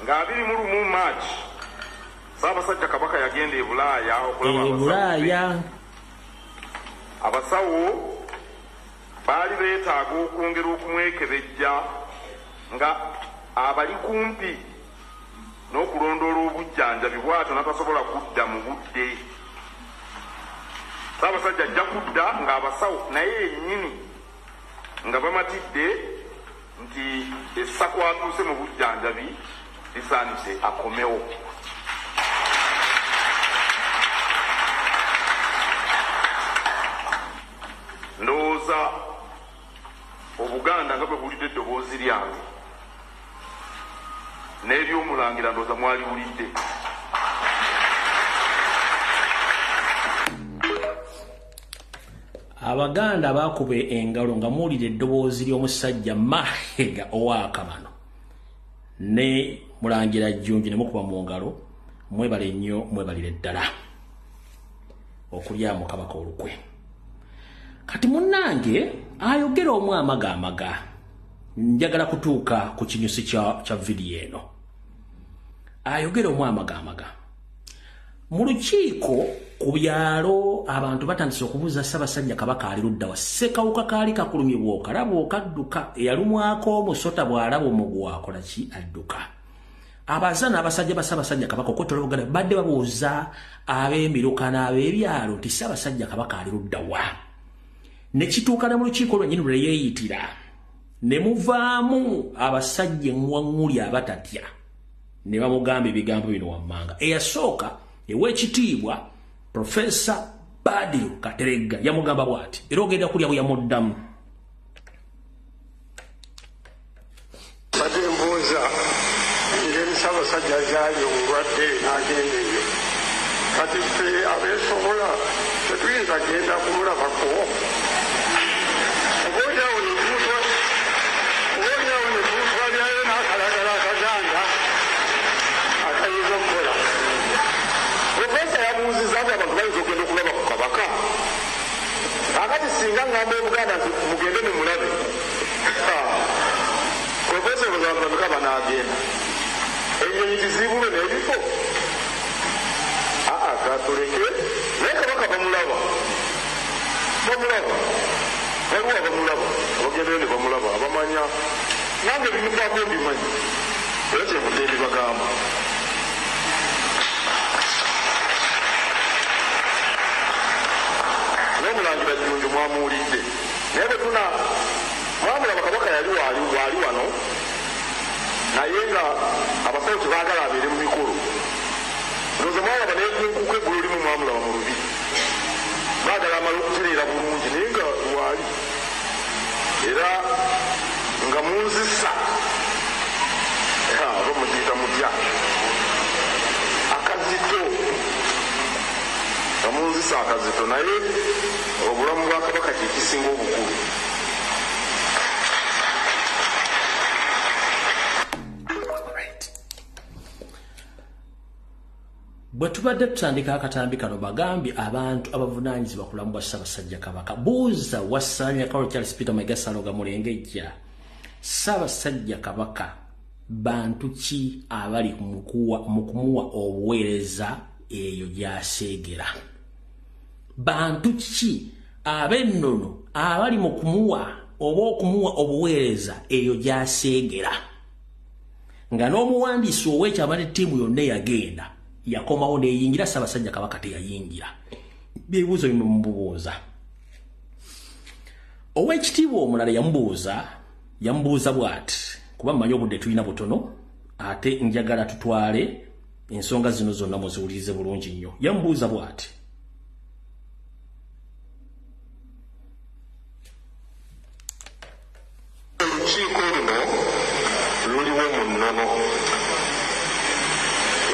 Nga 21 Maachi Ssaabasajja Kabaka yagenda e Bulaaya okulaba abasawo baali beetaaga okwongera okumwekebejja nga abali kumpi n'okulondoola obujjanjabi bw'atyo n'atasobola kudda mu budde. Ssaabasajja ajja kudda ng'abasawo naye yennyini nga bamatidde nti essaku atuuse mu bujjanjabi lisaanise akomewo. Ndowooza Obuganda nga bwe bulidde eddoboozi lyange n'eby'Omulangira ndowooza mwaliwulidde. Abaganda bakuba engalo nga muwulira eddoboozi ly'omusajja Mahiga ow'Akamano ne Mulangira Jjunju ne mukuba mu ngalo. Mwebale nnyo, mwebalire ddala okulyamu Kabaka olukwe. Kati munnange ayogera omu amaga njagala kutuuka ku kinyusi kya vidiyo eno. Ayogera omu amaga mu lukiiko ku byalo abantu batandise okubuuza Ssaabasajja Kabaka ali ludda wa. Ssekawuka kaali kakulumye bw'okalaba okadduka, eyalumwako omusota bw'alaba omugu akola ki adduka. Abazaana abasajja ba Ssaabasajja Kabaka okwotola Buganda badde babuuza ab'emiruka n'ab'ebyalo nti Ssaabasajja Kabaka ali ludda wa. Ne kituuka ne mu lukiiko lwennyini lwe yeeyitira ne muvaamu abasajja enwaŋŋuli abatatya ne bamugamba ebigambo bino wammanga. Eyasooka ew'ekitiibwa Profesa Badru Kateregga yamugamba bw'ati era ogenda kulya bwe yamuddamu. Badde mbuuza ngeri Ssaabasajja zaali obulwadde n'agenda eyo. Kati ffe abeesobola tetuyinza genda kumulabako. Oboolyawo ne tuutwalyayo n'akalagala akaganda akayinza okukola. Profesa yabuuzizza nti abantu bayinza okugenda okulaba ku Kabaka. Akati singa ngamba Obuganda nti mugende mumulabe. Profesa ebuzabulabika banaagenda. Ennyonyi tizibulwe n'ebifo. Katuleke naye Kabaka bamulaba. Waliwo abamulaba abagendeyo ne bamulaba abamanya nange bimuvaako mbimanyi era kyenvudde mbibagamba. N'Omulangira Jjunju mwamuwulidde naye bwe mwamulaba Kabaka yali waali wano naye nga abasawo tebaagala abeere mu mikolo. Ndowooza mwalaba n'enkuku eggulu limu mwamulaba mu lubiri baagala amala okutereera bulungi naye nga waali era nga munzisa oba mugiyita mutya akazito nga munzisa akazito naye obulamu bwa Kabaka kye kisinga obukulu. Bwe tubadde tutandika akatambi kano bagambye abantu abavunaanyizibwa ku bulamu bwa Ssaabasajja Kabaka. Buuza Wasanya Carol Charles Peter Megasaloga Mulengejja, Ssaabasajja Kabaka bantu ki abali mu kumuwa obuweereza eyo gy'aseegera? Bantu ki ab'ennono abali mu kumuwa oba okumuwa obuweereza eyo gy'aseegera? Nga n'omuwandiisi ow'ekyama ttiimu yonna yagenda yakomawo neyingira, Ssaabasajja Kabaka teyayingira. Bibuuzo bino mubuuza. Ow'ekitiibwa omulala yamubuuza bw'ati, kuba mmanyi obudde tulina butono ate njagala tutwale ensonga zino zonna muziwulirize bulungi nnyo. Yamubuuza bw'ati, olukiiko luno luliwo mu nnono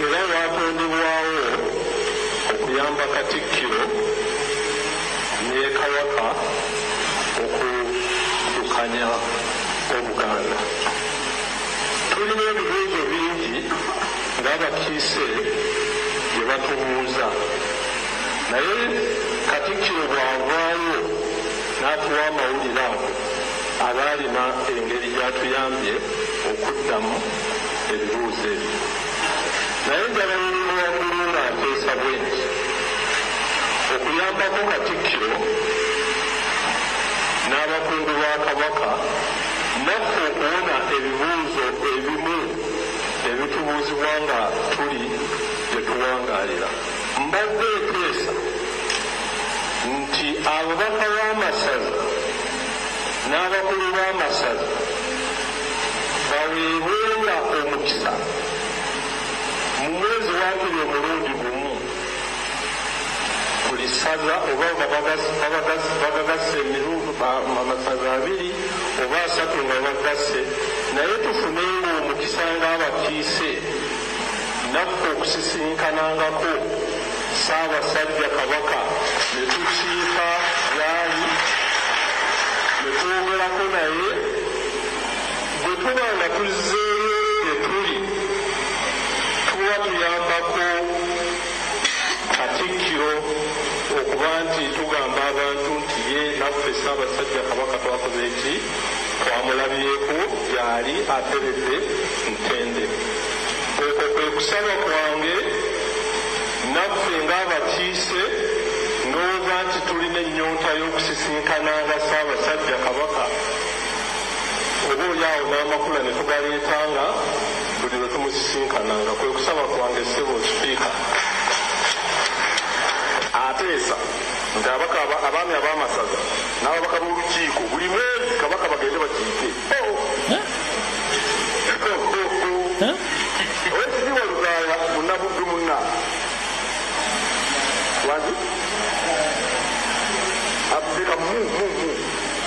era lwatondebwawo okuyamba Katikkiro ne Kabaka okudukanya Obuganda. Tulina ebibuuzo bingi ng'abakiise bye batubuuza, naye Katikkiro bw'avaayo n'atuwa amawulire ago aba alina engeri gy'atuyambye okuddamu ebibuuzo ebyo. Naye njala waggulu ng'ateesa bwenti okuyambako Katikkiro n'abakungu ba Kabaka naffe okuwona ebibuuzo ebimu ebitubuuzibwa nga tuli gye tuwangaalira. Mbadde eteesa nti ababaka b'amasaza n'abakulu b'amasaza baweebwenga omukisa mu mwezi wakiri omulundi gumu, buli ssaza oba bagagasse emirundi amasaza 2 oba 3 nga bagasse, naye tufunenga omukisa ng'abakiise naffe okusisinkanangako Ssaabasajja Kabaka ne tukiika yaali ne twogerako naye bwe tuba nga tuzzeeyo gye tuli tuba tuyambako Katikkiro okuba nti tugamba abantu nti ye naffe Ssaabasajja Kabaka twakoze eki, twamulabyeko gyali ateredde ntende. Okwo kwe kusaba kwange naffe ng'abakiise n'oba nti tulina ennyonta y'okusisinkananga Ssaabasajja Kabaka, oba olyawo n'amakula ne tugaleetanga buli lwe tumusisinkananga. Kwe kusaba kwange ssebo Sipiika ateesa nti abaami ab'amasaza n'ababaka b'olukiiko buli mwezi Kabaka bagende bakiike. Owekitiibwa Luzaaya Munnabuddu munna wangi abdeka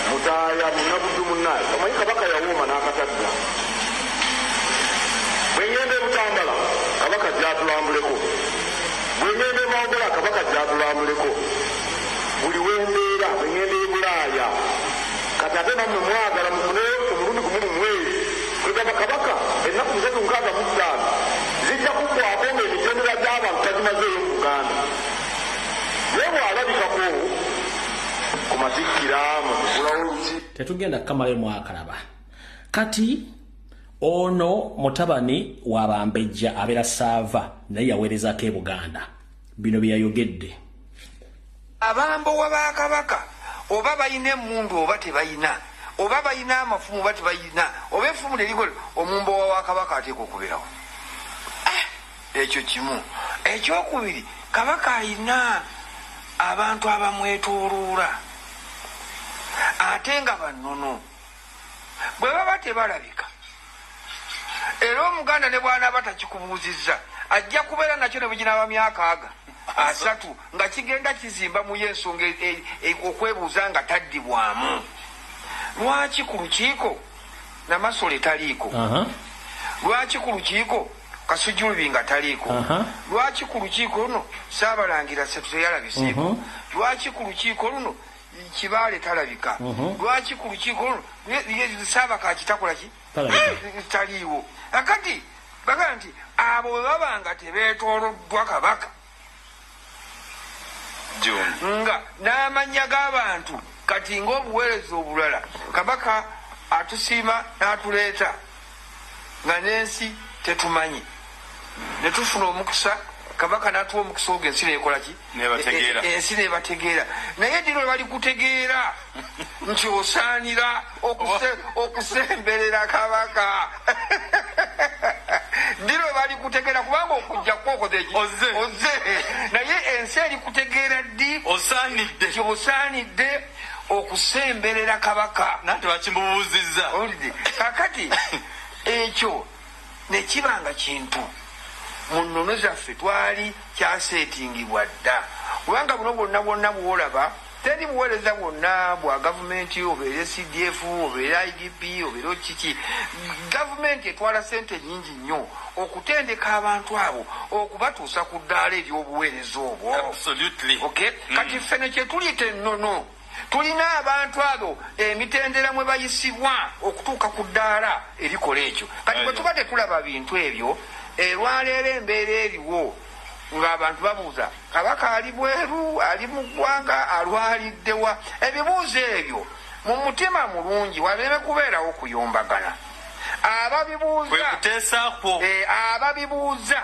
Mutaaya Munnabuddu munnaye omanyi Kabaka yawooma n'akatadda. Bwe ngenda e Butambala Kabaka gyatulambuleko, bwe ngenda e Mawogera Kabaka gyatulambuleko, buli wembeera bwe ngenda e Bulaaya. Kati ate nammwe mwagala mufune omulundi gumu mu mwezi, kwegamba Kabaka ennaku 365 zijja kuggwako ng'emitendera gy'abantu tagimazeeyo mu Buganda. Naye bw'alabikako ku Matikkira mu kugulawo oluki tetugenda kukamalayo mwakalaba. Kati ono mutabani wa Bambejja abeera Saava naye yaweerezako e Buganda. Bino bye yayogedde. Abambowa ba Kabaka oba bayina emmundu oba tebayina, oba bayina amafumu oba tebayina, oba effumu liriko omumbowa wa Kabaka ateeka okubeerawo. Ekyo kimu. Ekyokubiri, Kabaka ayina abantu abamwetooloola ate nga bannono, bwe baba tebalabika era Omuganda ne bw'anaaba takikubuuzizza ajja kubeera nakyo ne buginaaba myaka 3 nga kigenda kizimba mu y'ensonga okwebuuza nga taddibwamu. Lwaki ku lukiiko Namasole taliiko? Lwaki ku lukiiko Kasujjulubi nga taliiko? Lwaki ku lukiiko luno Ssaabalangira Ssetu teyalabiseeko? Lwaki ku lukiiko luno Kibaale talabika? Lwaki ku lukiiko luno Ssaabakaaki takola ki? Taliiwo. Akati bagamba nti abo bwe baba nga tebeetooloddwa Kabaka nga n'amannya g'abantu kati ng'obuweereza obulala Kabaka atusiima n'atuleeta nga n'ensi tetumanyi, ne tufuna omukisa Kabaka n'atuwa omukisa ogwo ensi neekola ki? Ensi neebategeera. Naye dino bali kutegeera nti osaanira okusemberera Kabaka. Dino bali kutegeera kubanga okujja kwokoze ki? Oze. Naye ensi eri kutegeera ddi? Osaanidde okusemberera Kabaka. Nate bakimubuuzizza. Kakati ekyo ne kibanga kintu mu nnono zaffe twali kyaseetingibwa dda, kubanga buno bwonna bw'olaba teri buweereza bwonna bwa gavumenti, obeera CDF, obeera IDP, obeera kiki. Gavumenti etwala ssente nnyingi nnyo okutendeka abantu abo okubatuusa ku ddaala ery'obuweereza obwo. Absolutely. Okay? Kati ffene kye tuliyita ennono tulina abantu abo emitendera mwe bayisibwa okutuuka ku ddaala erikola ekyo kati bwe tuba tetulaba bintu ebyo erwaleero embeera eriwo ng'abantu babuuza kabaka ali bweru ali mu ggwanga alwaliddewa ebibuuzo ebyo mu mutima mulungi waleme kubeerawo kuyombagana ababibuuza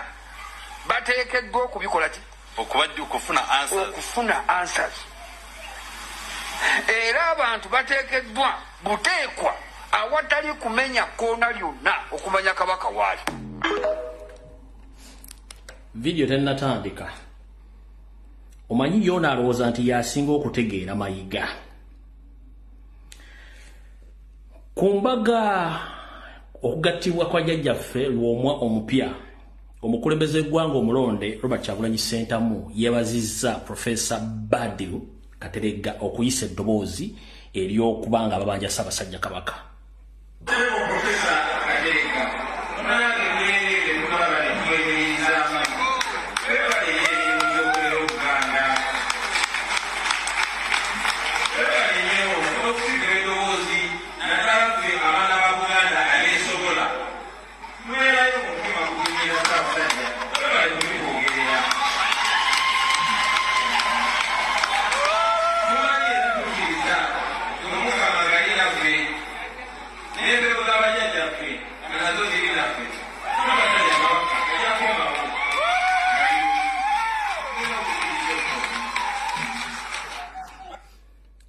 bateekeddwa okubikola ki okufuna answers era abantu bateekeddwa buteekwa awatali kumenya koona lyonna okumanya kabaka waali. Video tennatandika omanyi yona alowooza nti yasinga okutegeera Mayiga ku mbaga okugattibwa kwa jjajjaffe Lwomwa omupya. Omukulembeze gw'eggwanga omulonde Robert Kyagulanyi Ssentamu yeebazizza Professor Badru Kateregga okuyisa eddoboozi ery'okubanga ababanja Ssaabasajja Kabaka.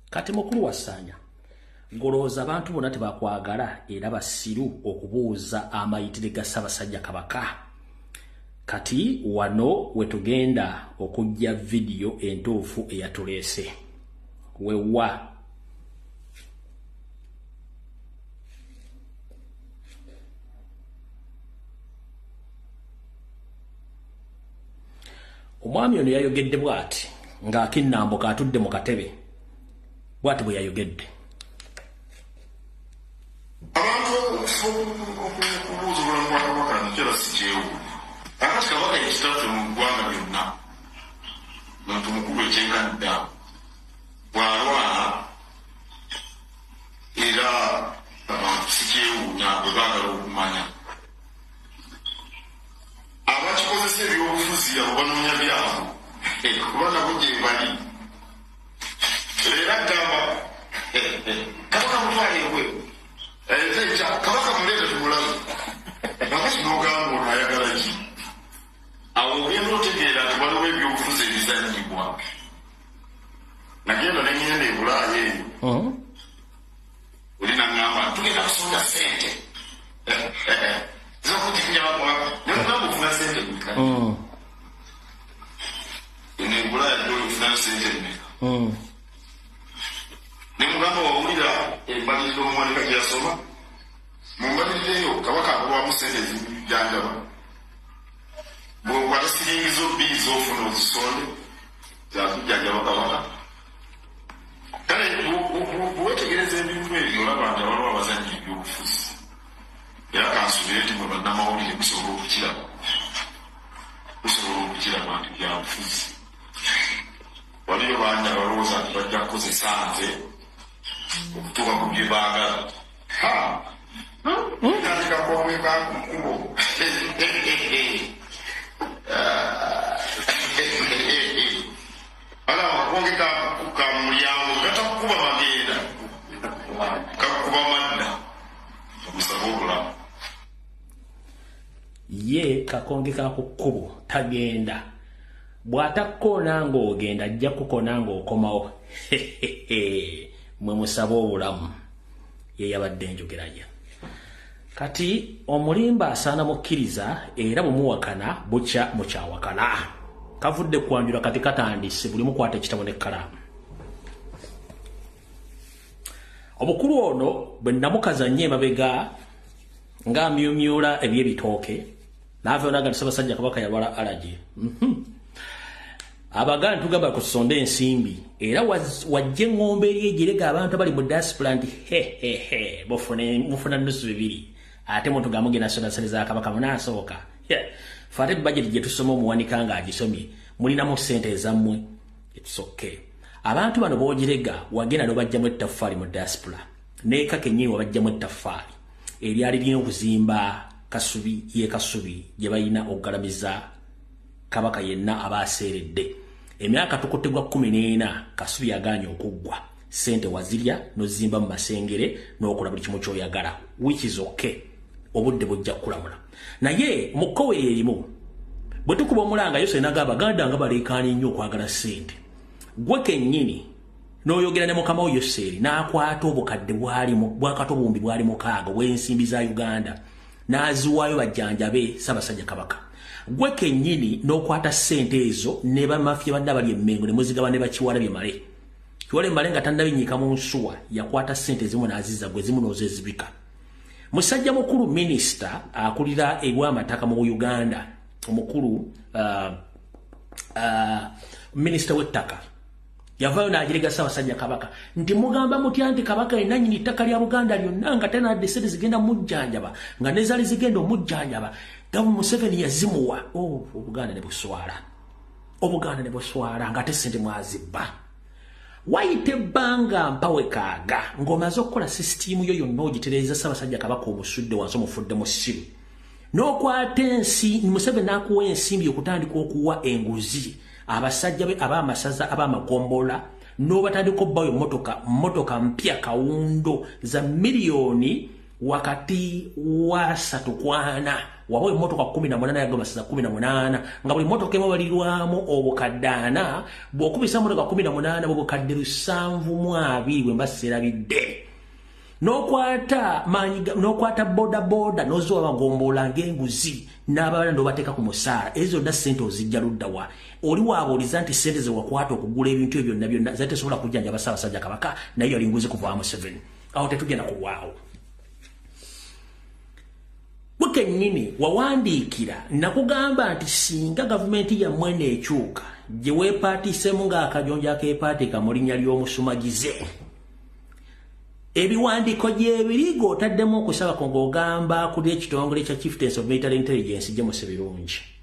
Kati mukulu wasanya ngolooza abantu bonna tebakwagala era basiru okubuuza amayitire ga Ssaabasajja Kabaka. Kati wano wetugenda okujja video entuufu eyatuleese wewa. Omwami ono yayogedde bw'ati ng'akinnambuka atudde mu katebe bw'ati bwe yayogedde. Abantu okubuuza obulamu bwa Kabaka nakyala si kyewu. Akati Kabaka yekitaffe mu ggwanga byonna muntu mukulu ekyenkanidda bw'alwala era abantu si kyewuunya bwe baagala okumanya. Abakikozesa ebyobufuzi abo banoonya byabo kuba nabo gye bali. Era gamba Kabaka mutwale ebweru Kabaka muleeta tumulabe nakati n'ogamba ono ayagala ki. Awo ogenda otegeera nti waliwo ebyobufuzi ebizannyibwa. Nagenda ne ngenda e Bulaaya eyo oli naŋŋamba tugenda kusonda ssente zokutinyawakwaka nemugamba ofuna ssente mmeka eno e Bulaaya ddoli ofunayo ssente mmeka nemugamba wawulira embalirira omuwanika gyasoma mu mbalirireyo Kabaka akulwamu ssente ezijjanjaba bw'okwata siringi zo bbiri z'ofuna ozisonde zakujjanjaba Kabaka. Kale bwewetegereza ebintu ebyo olaba nti waliwo abazannya ebyobufuzi era kansubire nti mwe bannamawulire musobola okukiraba nti byabufuzi. Waliyo bangi abalowooza nti bajja kukozesa nze okutuuka ku bye baagala. Natandika kwomeka ku kkubo kwongeka ka mulyango gatakukuba magenda kakukuba madda omusaba obulamu. Ye kakongeka ku kkubo tagenda bw'atakkoona ng'ogenda ajja kukona ng'okomawo. Mwe musaba obulamu ye yabadde enjogera ye. Kati omulimba asaana mukkiriza era bumuwakana bukya mukyawakana. Kavudde kwanjula kati katandise buli mukwata ekitabo n'ekkalaamu. Obukulu ono bwe namukazannye emabega ng'amyumyula eby'ebitooke n'ava onaga nti Ssaabasajja Kabaka yalwala allergy. Abaganda tugamba kusonda ensimbi era wajje ng'ombe eri egirega abantu abali mu diaspora nti mufuna nnusu bibiri ate mutugamba mugenda ssonasale za Kabaka munaasooka. Fate budget gye tusoma omuwanika ng'agisomye mulinamu ssente ezammwe. It's okay. abantu bano bogirega wagenda n'obajjamu ettaffaali mu diaspora neeka kennyini wabajjamu ettaffaali eryali lirina okuzimba Kasubi ye Kasubi gye balina okugalamiza kabaka yenna aba aseeredde emyaka tukutegwa 14 Kasubi yagaanye okuggwa sente wazirya nozimba mu masengere n'okola buli kimu ky'oyagala which is okay obudde bujja kulamula naye mukowe erimu bwe tukuba omulanga yose nagamba ganda nga baleekaani nnyo okwagala sente gwe kennyini n'oyogera ne mukama wo Yoseri n'akwata obukadde bwakato bumbi bwali mukaaga bw'ensimbi za Uganda n'aziwaayo bajjanjabe Ssaabasajja Kabaka gwe kennyini n'okwata sente ezo ne bamafya badde abali emmengo ne muzigaba ne bakiwala bye male nga tannabinnyika mu nsuwa yakwata sente ezimu n'azizza gwe zimu n'ozezibika musajja mukulu minisita akulira ebw'amataka mu Uganda omukulu minisita w'ettaka yavaayo n'agirega Ssaabasajja Kabaka nti mugamba mutya nti Kabaka yenna nnyini ttaka lya Buganda lyonna nga tenadde sente zigenda mujjanjaba nga nezaali zigenda omujjanjaba Gavumenti Museveni yazimuwa Obuganda ne buswala nga ate sente mwazibba wayite ebbanga mpawe kaaga ng'omaze okukola sisitiimu yo yonna ogitereeza Ssaabasajja Kabaka omusudde wansi omufudde mu ssiru n'okwata ensi Museveni n'akuwa ensimbi okutandika okuwa enguzi abasajja be ab'amasaza ab'amagombola n'obatandika obbayo mmotoka mpya kawundo za miliyoni wakati wa 3 wabawe mmotoka 18 yago masaza 18 nga buli mmotoka emu balirwamu obukadde 4 bw'okubisa mmotoka 18 bw'obukadde 720 bwe mbaserabidde n'okwata boda n'oziwa abagombola ng'enguzi n'ababala n'obateeka ku musaala ezo zonna ssente ozijja ludda wa oli waabuuliza nti ssente ze wakwata okugula ebintu ebyo byonna zali tesobola kujjanjaba Ssaabasajja Kabaka naye yali nguzi kuva Museveni awo tetugenda kulwawo bukennyini wawandiikira nakugamba nti singa gavumenti yammwe neekyuka gye weepaatiisemu ng'akajonja akeepaatika mu linnya ly'omusumagize ebiwandiiko gyebiri ng'otaddemu okusaba ng'ogamba kuli ekitongole kya Chieftains of Military Intelligence gye muse birungi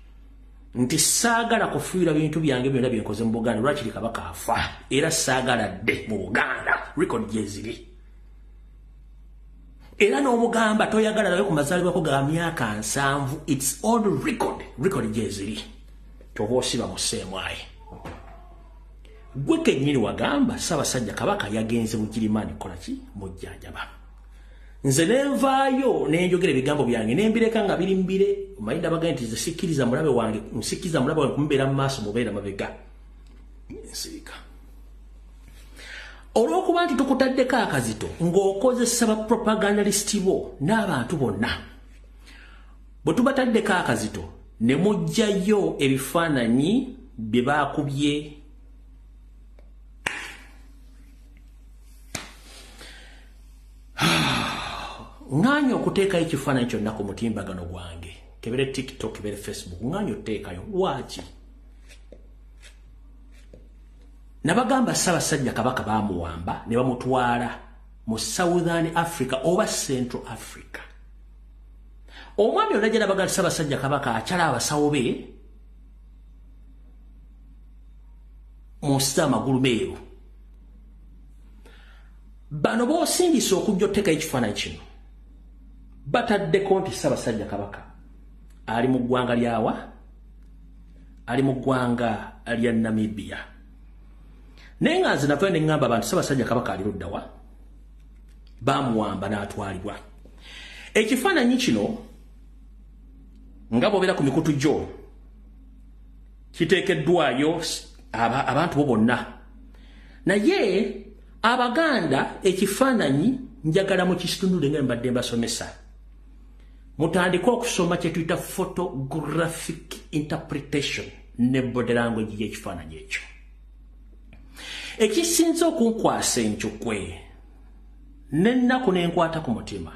nti saagala kufiira bintu byange byonna bye nkoze mu Buganda lwakiri Kabaka afa era saagala dde mu Buganda record gyeziri era n'omugamba toyagala nawe ku mazaalibwako ga myaka 7 it's all record gyeziri toba osiba museemwaye gwe kennyini wagamba Ssaabasajja Kabaka yagenze mu Kirimani kola ki mujjanjaba nze nenvaayo nenjogera ebigambo byange nembireka nga biri mbire mayinda baga nti nsikiriza mulabe wange kumbeera mu maaso mubeera mabega nsirika olw'okuba nti tukutaddeko akazito ng'okozesa bapropagandalisti bo n'abantu bonna bwe tubataddeko akazito ne mujjayo ebifaananyi bye baakubye ng'anya okuteekayo ekifaananyi kyonna ku mutimbagano gwange kebere TikTok kebere Facebook ng'anya oteekayo lwaki nabagamba Ssaabasajja Kabaka baamuwamba ne bamutwala mu Southern Africa oba Central Africa omwami olajja nabagamba Ssaabasajja Kabaka akyala abasawo be mu nsi z'amagulu meeru bano boosindisa okujja oteekayo ekifaananyi kino bataddeko nti Ssaabasajja Kabaka ali mu ggwanga lyawa ali mu ggwanga lya Namibia naye nga nze navayo ne ŋŋamba abantu Ssaabasajja Kabaka ali ludda wa baamuwamba n'atwalibwa ekifaananyi kino nga bw'obeera ku mikutu gyo kiteekeddwayo abantu bo bonna naye Abaganda ekifaananyi njagala mu kisitundule nga mbadde mbasomesa mutandika okusoma kye tuyita photographic interpretation ne body language y'ekifaananyi ekyo ekisinza okunkwasa enkyukwe n'ennaku n'enkwata ku mutima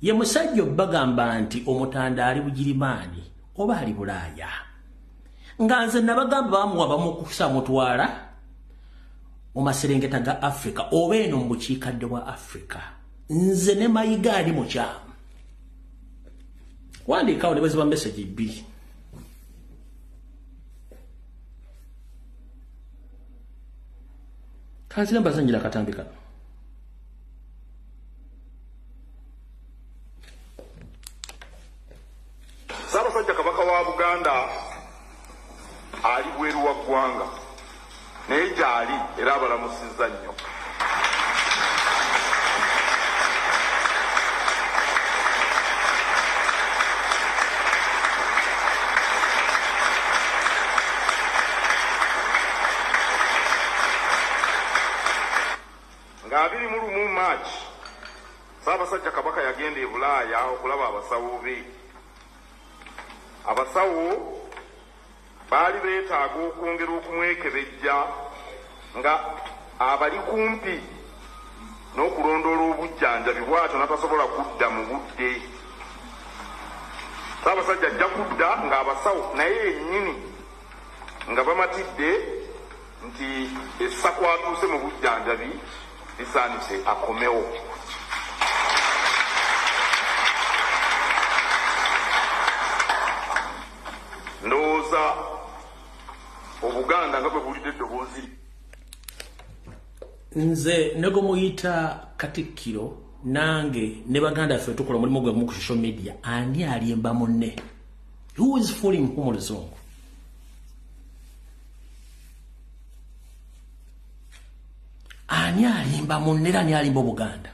ye musajja obbagamba nti omutanda ali Bugirimaani oba ali Bulaaya nga nze nabagamba baamuwaba mu kusamutwala mu maserengeta ga Africa oba eno mu bukiikadde bwa Africa nze ne mayiga ali mu kyamu wandiikawo ne baziba message 2 Kazira mbazanjira akatambi kano. Ssaabasajja Kabaka wa Buganda ali bweru wa ggwanga naye gy'ali era abalamusizza nnyo. Nga 21 Maachi Ssaabasajja Kabaka yagenda e Bulaaya okulaba abasawo be. Abasawo baali beetaaga okwongera okumwekebejja nga abali kumpi n'okulondoola obujjanjabi bw'atyo n'atasobola kudda mu budde. Ssaabasajja ajja kudda ng'abasawo naye yennyini nga bamatidde nti essaku atuuse mu bujjanjabi lisaanise akomewo. Ndowooza Obuganda nga bwe bulidde eddoboozi. Nze nego muyita Katikkiro nange ne baganda ffe tukola mulimu gwe mu social media ani alimba munne. Who is fooling whom Luzungu? Ani alimba munne era ani alimba Buganda?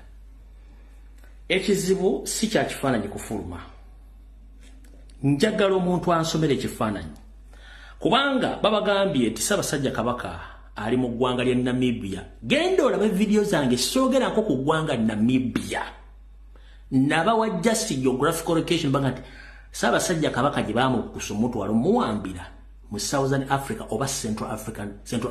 Ekizibu si kya kifaananyi kufuluma. Njagala omuntu ansomera ekifaananyi. Kubanga babagambye nti Ssaabasajja Kabaka ali mu ggwanga lya Namibia. Genda olabe video zange soogera nko ku ggwanga Namibia. Nabawa just geographical location banga nti Ssaabasajja Kabaka gye baamukusa omutwalo muwambira mu Southern Africa oba Central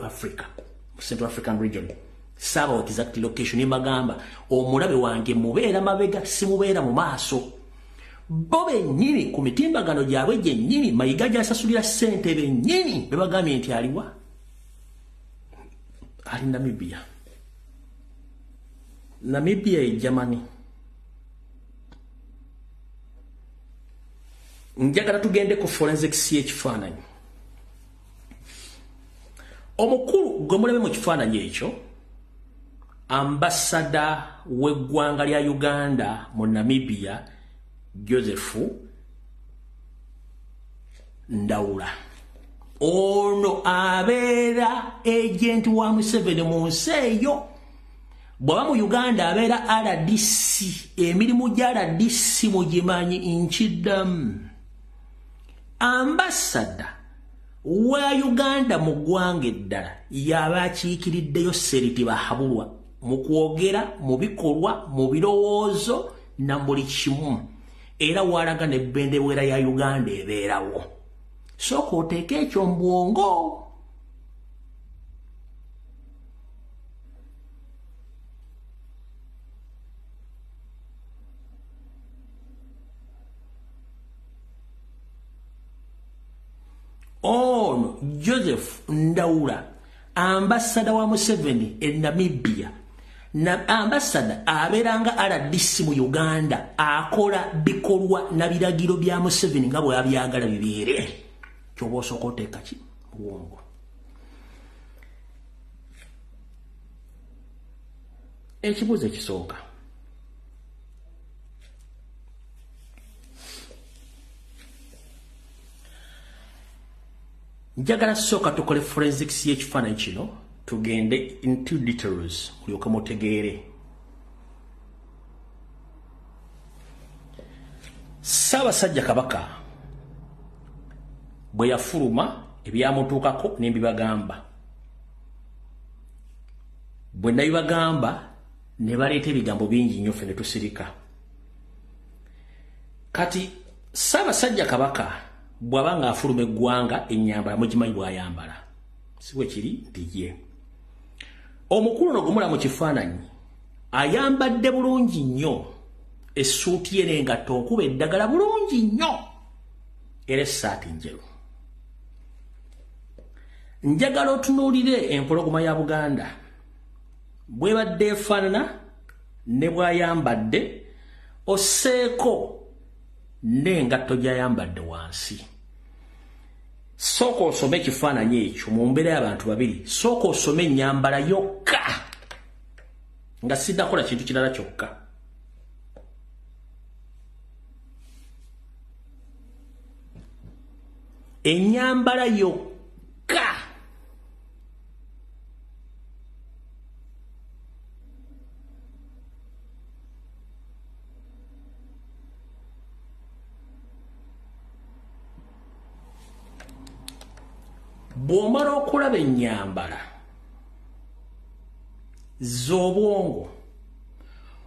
African region. Saba exact location imbagamba omulabe wange mubeera mabega simubeera mu maaso. Bobe nyini ku mitimbagano gyabwe gye nyini mayiga gyasasulira ssente be nyini bebagambye nti aliwa ali Namibia e Germany. Njagala tugende ku forensics y'ekifaananyi. Omukulu gwe mulabe mu kifaananyi ekyo ambasada w'eggwanga lya Uganda mu Namibia Joseph Ndawula. Ono abeera agent wa Museveni mu nsi eyo. Bw'aba mu Uganda abeera RDC. Emirimu gya RDC mugimanyi nkiddamu. Ambasada wa Uganda mu ggwanga eddala yaba akiikiriddeyo Seriti Bahabulwa mu kwogera mu bikolwa mu birowoozo na buli kimu. Era walaga n'ebbendera ya Uganda ebeerawo. Sooka oteeke ekyo mu bwongo. Ono Joseph Ndawula ambasada wa Museveni e Namibia. Na ambasada aberanga RDC mu Uganda akola bikolwa na biragiro bya Museveni nga bwe abyagala bibeere. Kyoba osooka oteeka ki buwongo. Ekibuuzo ekisooka. Njagala sooka tukole forensics y'ekifaananyi kino tugende into details mulyoka mutegeere. Ssaabasajja Kabaka bwe yafuluma ebyamutuukako n'embibagamba. Bwe nabibagamba ne baleeta ebigambo bingi nnyo ffe ne tusirika. Kati Ssaabasajja Kabaka bw'aba ng'afuluma eggwanga ennyambala mugimanyi bw'ayambala. Si bwe kiri nti ye. Omukulu no gumula mu kifaananyi ayambadde bulungi nnyo essuuti ye n'engatto okuba eddagala bulungi nnyo era essaati njeru. Njagala otunuulire empologoma ya Buganda bw'ebadde efaanana ne bw'ayambadde osseeko n'engatto gy'ayambadde wansi. sooka osome ekifaananyi ekyo mu mbeera y'abantu babiri, sooka osome ennyambala yokka nga siddakola kintu kirala kyokka. Ennyambala yokka. Bw'omala okulaba ennyambala z'obwongo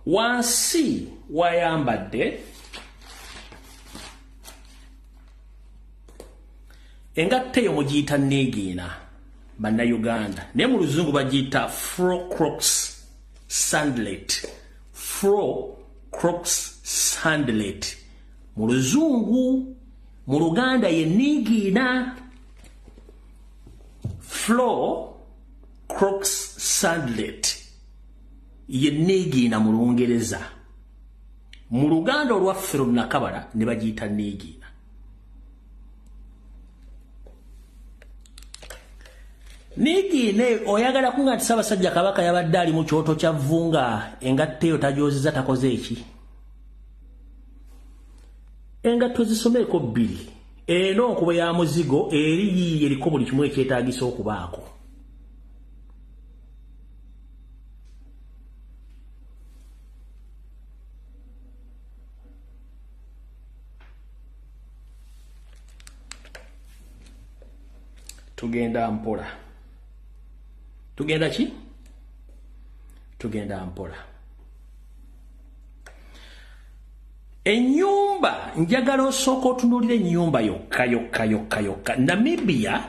wansi wayambadde engatte eyo mugiyita neegiina bannayuganda, naye mu luzungu bagiyita Fro Crocs Sandlet. Fro Crocs Sandlet mu luzungu, mu luganda ye neegiina. Flo Crocs Sandlet ye neegiina mu Lungereza, mu Luganda olwaffe Lunnakabala ne bagiyita neegiina. Neegiina oyagala kunga nti Ssaabasajja Kabaka yabadde ali mu kyoto kya vvunga, engatte eyo tagyozeza takoze eki? Engatto zisomeeko bbiri. Eno nkuba ya muzigo eri yiye eriko buli kimu ekyetaagisa okubaako. Tugenda mpola. Tugenda ki? Tugenda mpola. Ennyumba, njagala osooka otunuulira ennyumba yokka. Namibia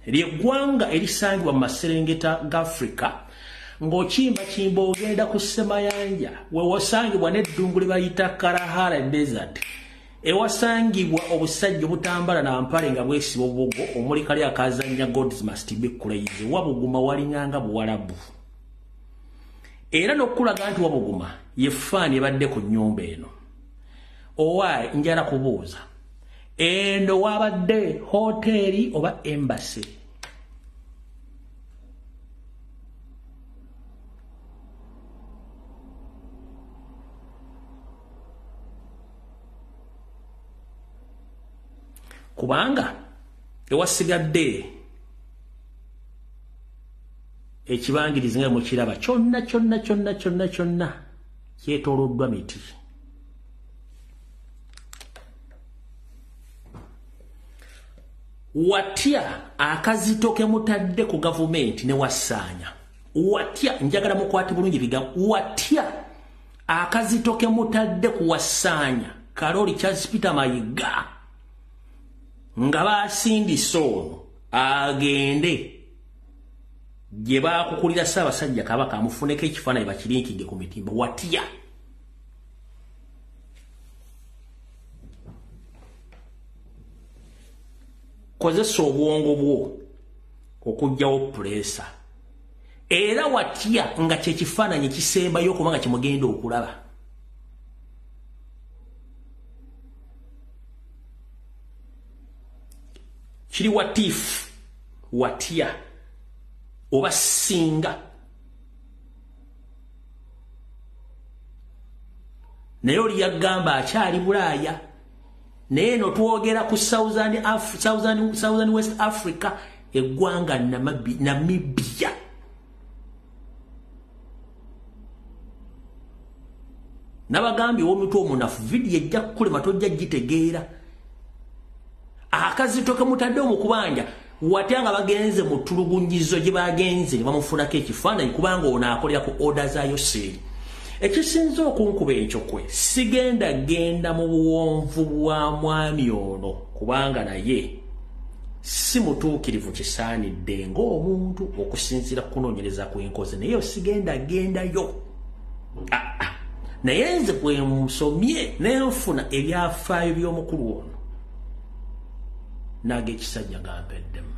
ly'eggwanga erisangibwa mu maserengeta g'Afrika, ng'okimbakimba ogenda ku Ssemayanja, we wasangibwa n'eddungu lye bayita Kalahari Desert, ewasangibwa obusajja obutambala na mpale nga bwesiba obugo, omuli kali akazannya Gods Must Be Crazy, Wabuguma walinganga Buwarabu. Era n'okulaga nti Wabuguma ye faani ebadde ku nnyumba eno. Owaye njala kubuuza, eno wabadde hoteri oba embassy? Kubanga ewasigadde ekibangirizi nga mukiraba kyonna kyetooloddwa miti. Watya akazito ke mutadde ku gavumenti ne wasaanya? Watya, njagala mukwate bulungi bigambo, watya akazito ke mutadde ku wasaanya Karoli Charles Peter Mayiga nga basindise ono agende gye baakukulira Ssaabasajja Kabaka amufuneko ekifaananyi bakirinkige ku mitimba? Watya? Kozesa obwongo bwo okugyawo pulesa. Era watya nga kye kifaananyi kisembayo kubanga kimugenda okulaba? Kiri watiifu, watya oba singa. Naye oli yagamba akyali Bulaaya. Naye no twogera ku Southern West Africa, eggwanga Namibia. Nabagambye omutwe omunafu vidiyo ejja kukulema tojja gitegeera. Akazito ke mutadde omukubanja watya nga bagenze mu tulugunyizo gye bagenze ne bamufunako ekifaananyi kubanga ono akolera ku oda za Yoseeri. Ekisinza okunkuba ekyokwe, sigenda genda mu buwonvu bwa mwami ono kubanga naye si mutuukirivu kisaanidde ng'omuntu okusinziira kunoonyereza kw'enkoze, naye sigenda gendayo. Naye nze bwe musomye n'enfuna ebyafaayo by'omukulu ono n'ag'ekisajja gampeddemu.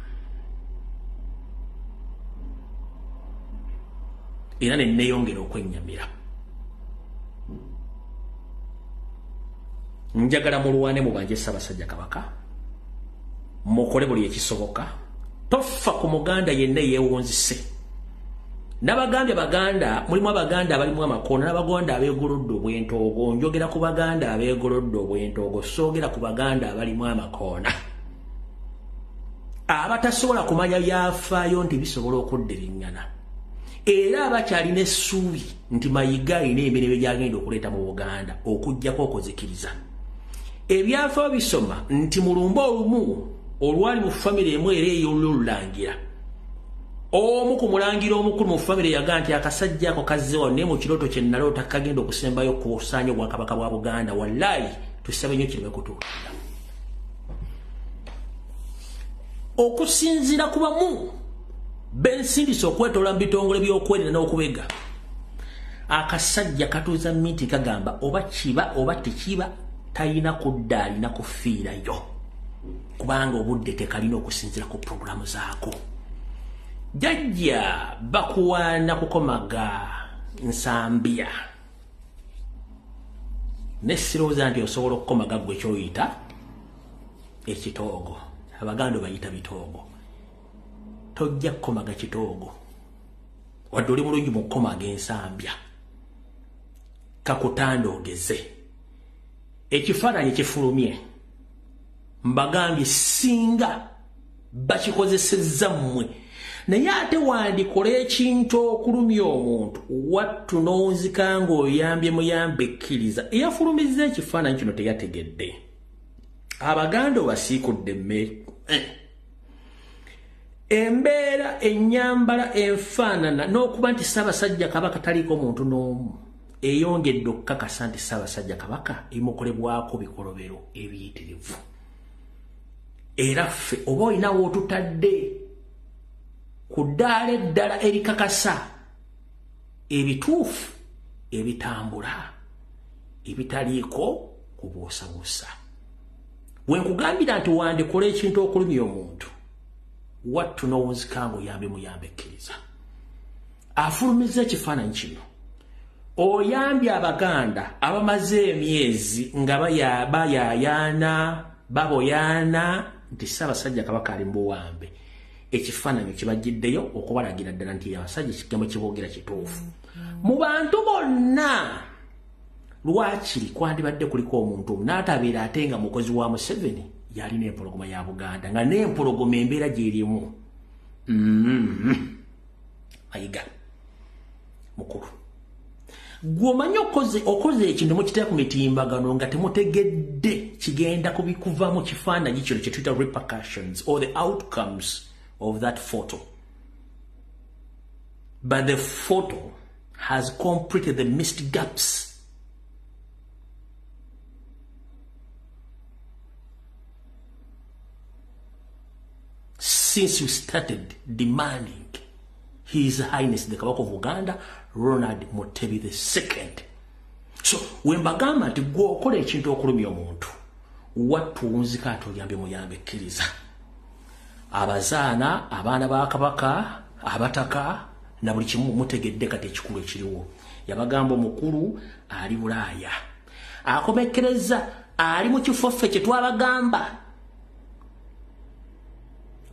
Era ne neeyongera okwennyamira. Njagala mulwane mu banje Ssaabasajja Kabaka. mukole buli ekisoboka tofa ku muganda yenna yeewunzise n'abaganda baganda mulimu abaganda abalimu amakoona n'abaganda abeegolodde obwentoogo njogera ku baganda abeegolodde obwentoogo soogera ku baganda abalimu amakoona abatasobola kumanya byafaayo nti bisobola okuddiriŋŋana era abakyalina essuubi nti Mayiga alina emirimu gy'agenda okuleeta mu Buganda okuggyako okuzikiriza ebyafaayo bisoma nti mulumba olumu olwali mu famire emu era ey'olulangira omu ku mulangira omukulu mu famire yagaa nti akasajja ako kazzeewo naye mu kirooto kye naloota kagenda okusembayo ku busaanya obwakabaka bwa Buganda wallaahi tusabe nnyo kireme kutuukirira okusinziira ku bamu bensindise okwetoola mu bitongole by'okwerinda n'okubega akasajja katuuza minti kagamba oba kiba oba tekiba talina kudda alina kufiirayo kubanga obudde tekalina okusinziira ku puroguramu zaako jajja bakuwaana kukomaga nsambya nesirowooza nti osobola okukomaga gwe kyoyita ekitoogo abaganda bayita bitoogo tojja kukomaga kitoogo wadde oli mulungi mu kukomaga ensambya kakutandoogeze ekifaananyi kifulumye mbagambye singa bakikozesezza mmwe naye ate wandikola ekintu okulumya omuntu wattu n'onzika ng'oyambye muyambe ekkiriza eyafulumizza ekifaananyi kino teyategedde abaganda obasiikudde mmere embeera ennyambala enfaanana n'okuba nti Ssaabasajja Kabaka taliiko muntu n'omu eyongedde okukakasa nti Ssaabasajja Kabaka ebimukolebwako bikolobero ebiyitirivu era ffe oba olinawo otutadde ku ddaala eddala erikakasa ebituufu ebitambula ebitaliiko kubuusabuusa bwe nkugambira nti wandikola ekintu okulumya omuntu wattu n'owunzikanga oyambe muyambe ekkiriza afulumiza ekifaananyi kino oyambye abaganda abamaze emyezi nga bayaayaana baboyaana nti Ssaabasajja Kabaka ali mu buwambe ekifaananyi kibagiddeyo okubalagira ddala nti abasajja ekigambo kiboogera kituufu mu bantu bonna lwakiri kwandibadde kuliko omuntu omu n'atabeera ate nga mukozi wa Museveni yalina empologoma ya Buganda nga n'empologoma embeera gy'erimu Mayiga mukulu gw'omanyi okoze ekintu mukiteeka ku mitimbagano nga temutegedde kigenda kubikuva mu kifaananyi kino kye tuyita repercussions or the outcomes of that photo but the photo has completed the missed gaps since you started demanding His Highness the Kabaka of Uganda, Ronald Mutebi II. So, when bagamba nti gwe okola ekintu okulumya omuntu, wattuwunzika ate oyambe muyambe ekkiriza. Abazaana, abaana ba Kabaka, abataka, na buli kimu mutegedde kati ekikulu ekiriwo. Yabagamba omukulu ali Bulaaya. Akomekereza ali mu kifo ffe kye twabagamba.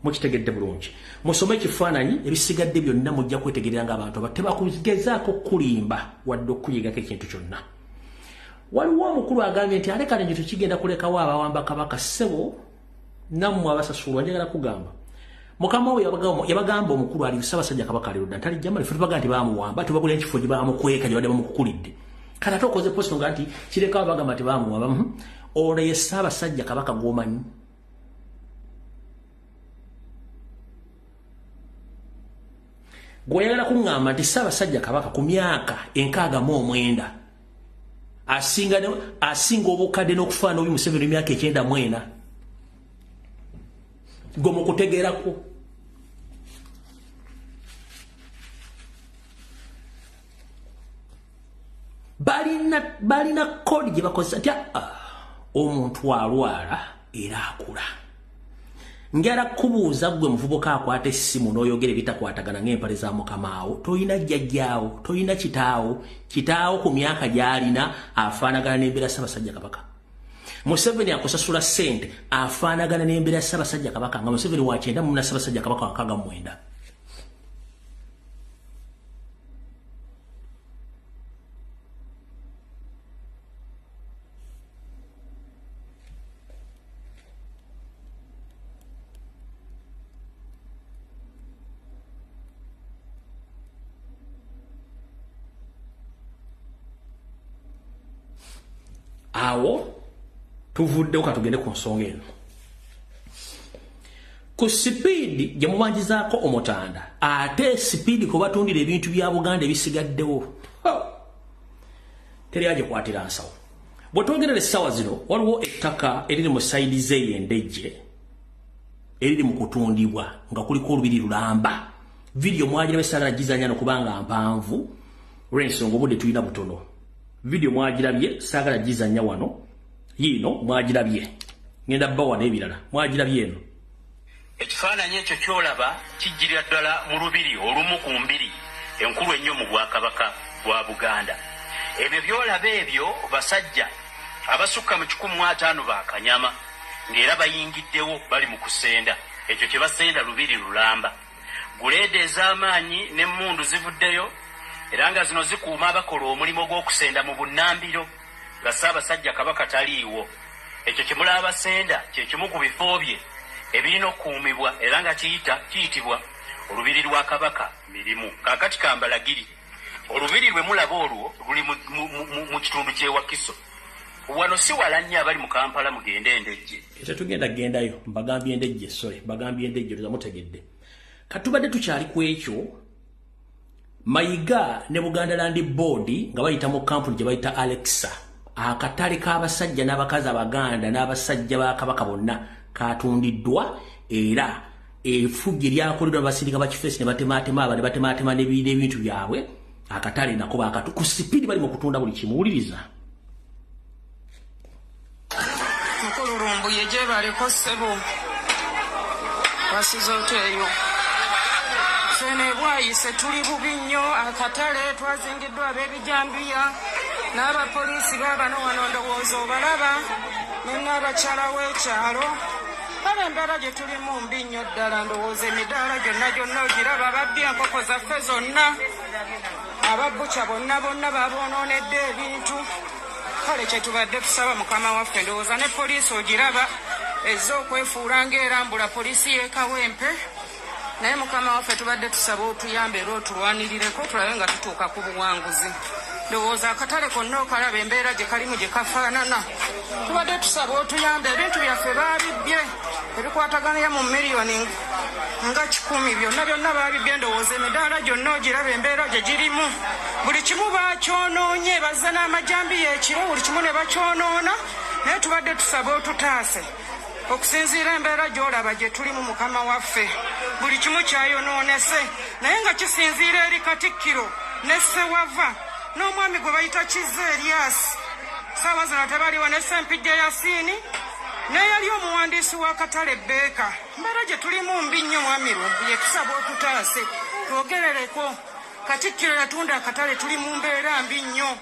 Mukitegedde bulungi musome ekifaananyi ebisigadde byonna mujja kwetegerera ng'abantu abatebakugezaako kulimba wadde okuyigako ekintu kyonna waliwo omukulu agambye nti aleka nenje tukigenda kulekawo abawamba Kabaka ssebo nammwe abasasulwa njagala kugamba mukama we yabagamba omukulu ali Ssaabasajja Kabaka ali ludda ntali jamali ffe tubaga nti baamuwamba tubagula ekifo gye baamukweka gye badde bamukukulidde kati ate okoze posto nga nti kirekawo bagamba nti baamuwamba ono ye Ssaabasajja Kabaka gw'omanyi gweyagala kuŋŋamba nti Ssaabasajja Kabaka ku myaka 69 asinga obukadde n'okufaana obi Museveni emyaka 94 gwe mu kutegeerako balina kodi gye bakozesa nti omuntu alwala era akula njala kubuuza gwe muvubuka akwata essimu n'oyogera ebitakwatagana ng'empale za mukamaawo toyina jjajjaawo toyina kitaawo ku myaka gy'alina afaanagana n'embeera Ssaabasajja Kabaka Museveni akusasula sente afaanagana n'embeera ya Ssaabasajja Kabaka nga Museveni wa 9 mu Ssaabasajja Kabaka wa 69. Awo tuvuddewo katugende ku nsonga eno. Ku sipiidi gye mubanjizaako omutanda ate sipiidi kwe batundira ebintu bya Buganda ebisigaddewo teri agikwatira nsawo. Bwe twogerera essaawa zino waliwo ettaka eriri mu sayidi z'ey'endejje eriri mu kutundibwa nga kuliko olubiri lulamba. Vidiyo mwagiraba essaawa gizanya nokubanga mpanvu olw'ensonga obudde tulina butono. Video mwagirabye sagala gizanya wano yino mwagirabye ngenda bawa n'ebirala mwagirabye eno. Ekifaananyi ekyo kyolaba kijjirira ddala mu lubiri olumu ku mbiri enkulu ennyo mu Bwakabaka bwa Buganda. Ebyo byolaba ebyo basajja abasukka mu 15 ba Kanyama ng'era bayingiddewo bali mu kusenda. Ekyo kye basenda lubiri lulamba. Guleede ez'amaanyi n'emmundu zivuddeyo era nga zino zikuuma abakola omulimu gw'okusenda mu bunnambiro nga Ssaabasajja Kabaka taliiwo. Ekyo kye mulaba basenda kye kimu ku bifo bye ebirina okukuumibwa era nga kiyitibwa olubiri lwa Kabaka mirimu. Kaakati kambalagiri olubiri lwe mulaba olwo luli mu kitundu ky'ewakiso. Wano si wala nnyo abali mu Kampala mugende endejje. Ekyo tugenda gendayo mbagambye endejje mbagambye endejje oza mutegedde. Katubadde tukyali ku ekyo Mayiga ne Buganda Land Board nga bayita mu kampuni gye bayita Alexa akatale k'abasajja n'abakazi Abaganda n'abasajja ba Kabaka bonna katundiddwa era efugge lyakoleddwa basirika ba Kifeesi ne batematema n'ebintu byabwe akatale nako bakatu ku sipiidi bali mu kutunda buli kimu. Wuliriza Mukulurumbu yeje baliko ssebo wasizoteeyo Fene bwayise tuli bubi nnyo akatale twazingiddwa ab'ebijambiya n'abapoliisi babano wano ndowooza obalaba n'abakyala w'ekyalo kale embeera gye tulimu mbi nnyo ddala ndowooza emidaala gyonna ogiraba ababbi enkoko zaffe zonna ababbuca bonna baboonoonedde ebintu kale kye tubadde tusaba Mukama waffe ndowooza ne poliisi ogiraba ezza okwefuula ng'erambula poliisi y'e Kawempe naye Mukama waffe tubadde tusaba otuyambe era otulwanirireko tulabe nga tutuuka ku buwanguzi. Ndowooza akatale konna okalaba embeera gye kalimu gye kafaanana. Tubadde tusaba otuyambe ebintu byaffe baabibye ebikwataganya mu miliyoni nga 10 byonna baabibye. Ndowooza emidaala gyonna ogiraba embeera gye girimu buli kimu bakyonoonye bazze n'amajambiya ekiro buli kimu ne bakyonoona naye tubadde tusaba otutaase okusinziira embeera gy'olaba gye tulimu Mukama waffe buli kimu kyayonoonese naye nga kisinziira eri Katikkiro ne Ssewava n'omwami gwe bayita Kizza Erias. Saawa zino tebaliwo ne Ssempijja Yasiini n'eyali omuwandiisi w'akatale Beeka. Embeera gye tulimu mbi nnyo mwami Lumbu ye tusaba otutaase twogerereko. Katikkiro yatunda akatale tuli mu mbeera mbi nnyo.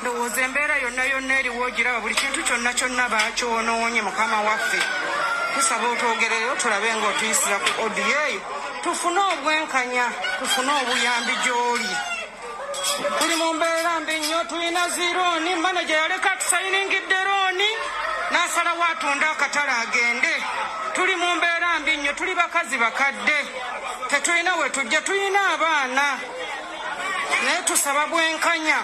Ndowooza embeera yonna eriwo ogiraba buli kintu kyonna bakyonoonye Mukama waffe. Tusaba otwogereyo tulabe ng'otuyisira ku odiyo eyo tufune obwenkanya tufune obuyambi gy'oli. Tuli mu mbeera mbi nnyo tulina zirooni manaja yaleka tusayiningidde rooni n'asalawo atunda akatale agende. Tuli mu mbeera mbi nnyo tuli bakazi bakadde tetulina we tujja tulina abaana naye tusaba bwenkanya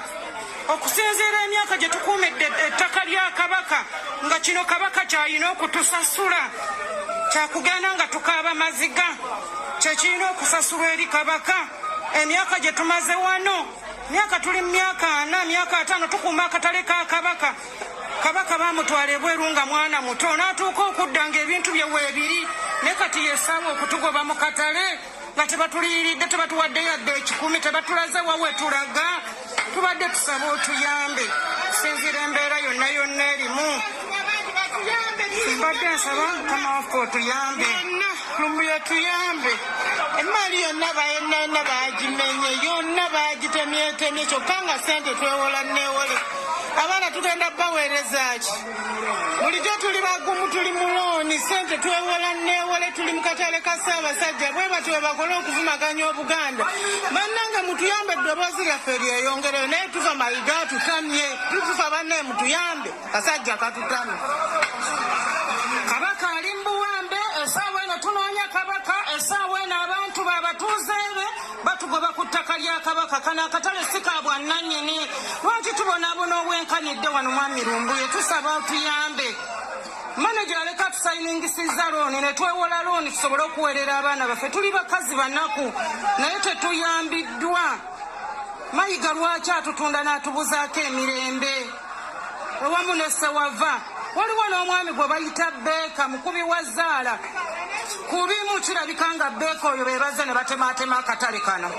okusinziira emyaka gye tukuumidde ettaka lya Kabaka nga kino Kabaka kyalina okutusasula kyakugenda nga tukaaba maziga kyekirina okusasula eri Kabaka. Emyaka gye tumaze wano myaka tuli myaka 4 myaka 5 tukuuma akatale ka Kabaka. Kabaka bamutwala ebweru nga mwana muto n'atuuka okudda ng'ebintu bye weebiri ne kati yesaawa okutugoba mu katale nga tebatuliyiridde tebatuwadde yadde 10 tebatulaze wawe tulaga. Tubadde tusaba otuyambe kusinziira embeera yonna erimu. Mbadde nsaba Mukama waffe otuyambe Lumbu yatuyambe. Emaali yonna bagimenye yonna bagitemyetemye kyokka nga sente twewola newole abaana tugenda baweereza ki bulijjo tuli bagumu tuli mulooni sente twewola neewole tuli mu katale ka Ssaabasajja bwe batyo bwe bakole okuvumaganya Obuganda bannange mutuyambe eddoboozi lyaffe lyeyongereyo naye tuva mayiga tutamye tutufa banne mutuyambe kasajja katutamye kabaka ali mbuwambe essaawa eno tunoonya kabaka essaawa eno abantu babatuuzeebe batugoba ku ttaka lya kabaka kano akatale si ka bwannannyini lwaki tubonaabona obwenkanidde wano mwami Lumbuye tusaba tuyambe manager aleka tusayiningisiza looni ne twewola looni tusobole okuweerera abaana baffe tuli bakazi banaku naye tetuyambiddwa mayiga lwaki atutunda n'atubuzaako emirembe ewamu ne Ssewava waliwo n'omwami gwe bayita Beeka mukubi wa Zaala kubimu kirabika nga Beeka oyo bebaze ne batemaatema akatale kano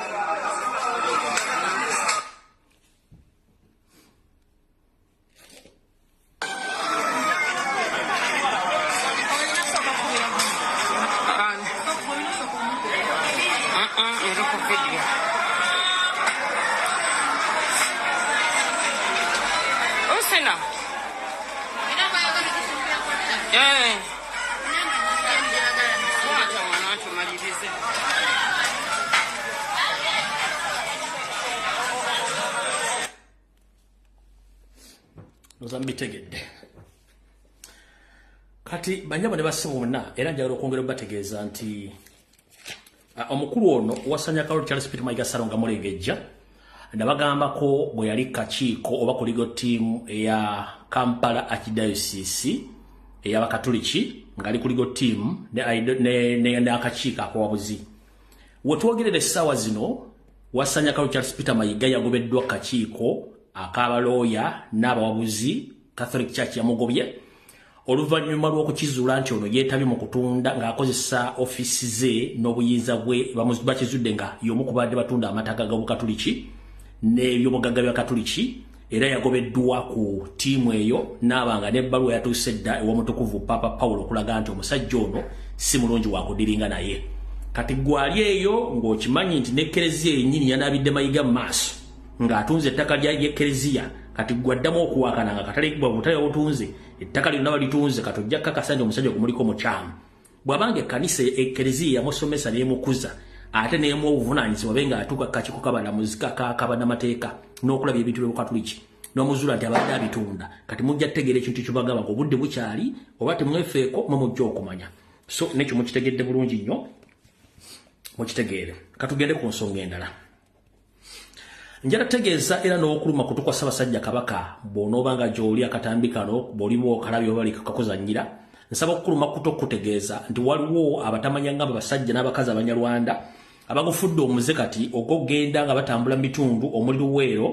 Mbitegedde kati banyama ne basimu bonna era njagala okwongera bategeeza nti omukulu ono wasanya Carol Charles Peter Mayiga Salonga mulengejja nabagambako bwe yali kakiiko oba ku legal team eya Kampala Archdiocese ey'Abakatoliki ng'ali ku legal team ne akakiiko ak'owabuzi wetwogerera essaawa zino wasanya Carol Charles Peter Mayiga yagobeddwa kakiiko akabalooya n'abawabuzi Catholic Church yamugobye oluvannyuma lw'okukizuula nti ono yeetabye mu kutunda ng'akozesa ofiisi ze n'obuyinza bwe bakizudde nga y'omu ku badde batunda amataka g'Obukatoliki n'ebyobugagga bya Katoliki era yagobeddwa ku ttiimu eyo n'abanga n'ebbaluwa yatuuse dda ew'omutukuvu Papa Paulo okulaga nti omusajja ono si mulungi wakudiringa naye kati gwali eyo ng'okimanyi nti n'ekkereziya yennyini yanaabidde Mayiga mu maaso ng'atunze ettaka ly'ekkereziya kati gwaddamu okuwakana nga katale butale obutunze ettaka lyonna balitunze katojja kakasa nti omusajja gumuliko mukyamu bw'abanga ekkanisa ekkereziya yamusomesa n'emukuza ate n'emu obuvunaanyizibwa be ng'atuuka kakiiko kabannamuzika kabannamateeka n'okulaba ebintu by'Obukatoliki n'omuzuula nti abadde abitunda kati mujja kutegeera ekintu kyobagamba ng'obudde bukyali oba temwefeeko mumujja okumanya so nekyo mukitegedde bulungi nnyo mukitegeere katugende ku nsonga endala njala tegeeza era n'okuluma kutukwa Ssaabasajja Kabaka bw'onoobanga gy'oli akatambi kano bw'olimu okalabye oba kakuzannyira nsaba okuluma kuto kutegeeza nti waliwo abatamanya ngamba basajja n'abakazi Abanyarwanda abagufudde omuze kati ogogenda nga batambula mu bitundu omuli Luweero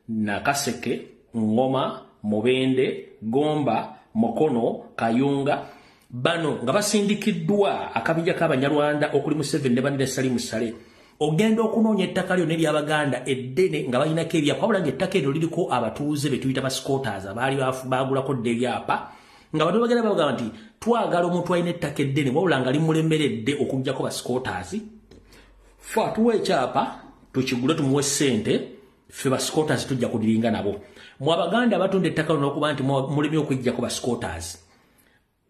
Nakaseke Ngoma Mubende Gomba Mukono Kayunga bano nga basindikiddwa akabinja k'Abanyarwanda okuli Museveni ne banne Salimu Sale ogenda okunoonya ettaka lyo n'ery'Abaganda eddene nga balinako ebyapa wabula ng'ettaka eryo liriko abatuuze be tuyita bascooters abaali baagulako dde ebyapa nga bano bagenda bagamba nti twagala omuntu alina ettaka eddene wabula nga limulemeredde okuggyako bascooters fe atuwa ekyapa tukigule tumuwe ssente ffe bascooters tujja kudiringa nabo mu Abaganda abatunda ettaka lino okuba nti mulemi okuggyako bascooters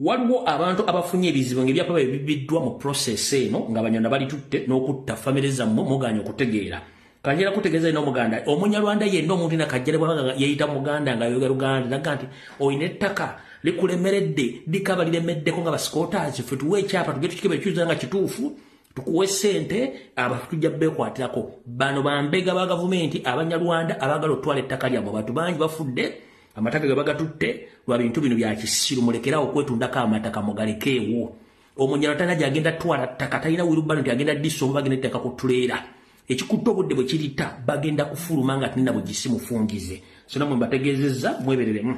waliwo abantu abafunye ebizibu ng'ebyapa bibiddwa mu process eno nga Abanyarwanda balitutte n'okutta famire zammwe muganya okutegeera kanjera kutegeeza ino Omuganda Omunyarwanda yenna omuntu nakajjale bwabanga yeyita Muganda nga yoga Luganda naga nti oyina ettaka likulemeredde likaba liremeddeko nga bascooters ffe tuwe ekyapa tugye tukikebe ekyuza nga kituufu tukuwe ssente abantu tujja beekwatirako bano bambega ba gavumenti Abanyarwanda abagala otwala ettaka lyabwe abantu bangi bafudde amataka ge bagatutte lwa bintu bino bya kisiru mulekerawo okwetundako amataka mugalekeewo Omunyarwanda talina gyagenda twala ttaka talina wirubano nti agenda diso oba bagenda ettaka ku tuleera ekikutta obudde bwe kirita bagenda kufuluma nga tinina bugisi mufungize sona mwe mbategeezezza mwebereremu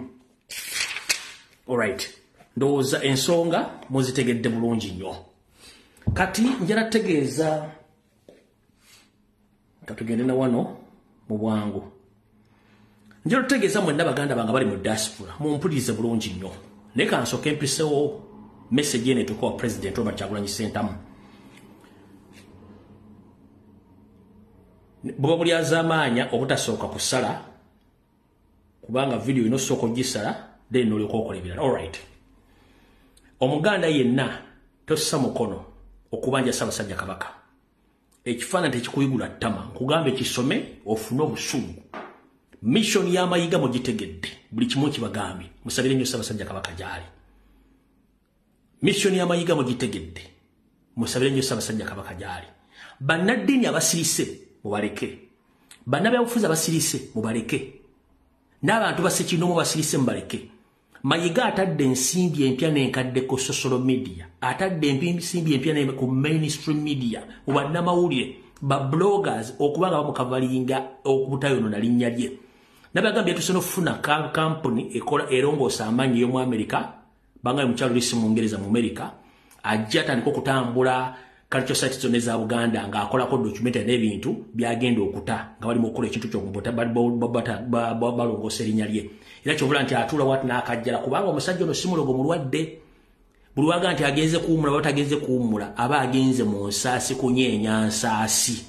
alright ndowooza ensonga muzitegedde bulungi nnyo kati njala tegeeza katugende na wano mu bwangu njala tegeeza mwenna Baganda banga bali mu diaspora mumpulirize bulungi nnyo naye kansooka empisewo message eno etuuka wa President Robert Kyagulanyi Ssentamu bw'oba buli azaamaanya obutasooka kusala kubanga video ino soko gisala then noli kokola ebirala. All right. Omuganda yenna tossa mukono okubanja Ssaabasajja Kabaka. Ekifaananyi tekikuyigula ttama nkugambe kisome ofune obusungu. Mission ya Mayiga mugitegedde buli kimu kibagambye musabire nnyo Ssaabasajja Kabaka gyali. Mission ya Mayiga mugitegedde musabire nnyo Ssaabasajja Kabaka gyali. Bannaddiini abasirise mubaleke. Bannabyabufuzi abasirise mubaleke. N'abantu basekinomu basirise mubaleke. Mayiga atadde ensimbi empya n'enkadde ku social media. Atadde ensimbi empya ku mainstream media. Bannamawulire ba bloggers okubanga bamukavalinga okubutayonona linnya lye. Nabagambye tusono funa company ekola erongoosa amaanyi y'omu America. Bangaye mukyalo lisi mu Ngereza mu America. Ajja atandika okutambula culture sites zonna eza Buganda ng'akolako documentary n'ebintu byagenda okuta nga bali mu kukola ekintu ky'okubuta balongoosa erinnya lye. Era kyobula nti atuula wati n'akajjala kubanga omusajja ono si mulogo mulwadde. Buli waga nti agenze kuwummula oba tagenze kuwummula aba agenze mu nsaasi kunyeenya nsaasi.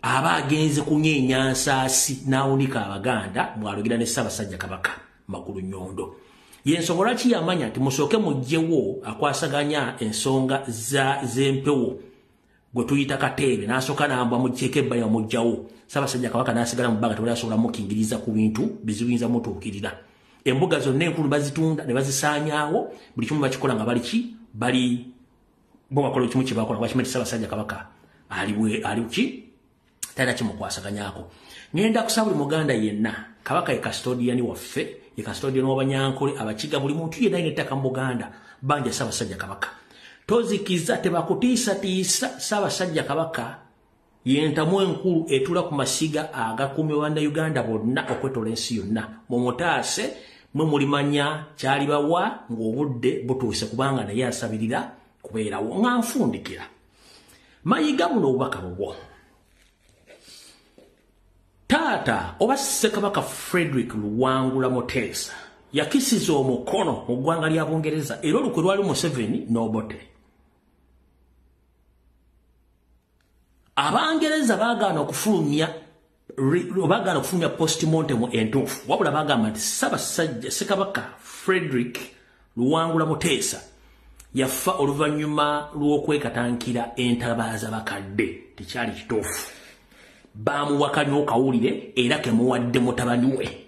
Aba agenze kunyeenya nsaasi n'awunika Abaganda mwalogera ne Ssaabasajja Kabaka Magulu Nyondo. Yensonga lwaki yamanya nti musooke mugjewo akwasaganya ensonga z'empewo gwe tuyita Kateebe n'asooka n'ambwa mugyeko ebbali mugjawo. Ssaabasajja Kabaka n'asigala mu bbanga tewali asobola mukingiriza ku bintu bizibuyinza mutuukirira. Embuga zonna enkulu bazitunda ne bazisaanyaawo buli kimu bakikola nga bali bo bakola ekimu kye bakola lwaki Ssaabasajja Kabaka ali ki talina kimukwasaganyako. Ngenda kusaba buli Muganda yenna Kabaka ye custodian waffe ye custodian w'Abanyankole Abakiga buli muntu yenna ayina ettaka mu Buganda banja Ssaabasajja Kabaka. Tozikiza tebakutiisatiisa Ssaabasajja Kabaka yentamu enkulu etula ku masiga agakuumibwa Bannayuganda bonna okwetola ensi yonna. Mumutaase mwe mulimanya kyali bawa ng'obudde butuuse kubanga naye asabirira kubeerawo nga nfundikira. Mayiga buno obubaka bubwo. Taata oba Ssekabaka Frederick Luwangula Muteesa yakisiza omukono mu ggwanga lya Bungereza era olukwe lwali Museveni n'Obote. Abangereza baagaana okufulumya postmortem entuufu wabula bagamba nti Ssaabasajja Ssekabaka Frederick Luwangula Muteesa yafa oluvannyuma lw'okwekatankira entabaaza bakadde tekyali kituufu. Bamuwakanya okawulire era kemuwadde mutabani we.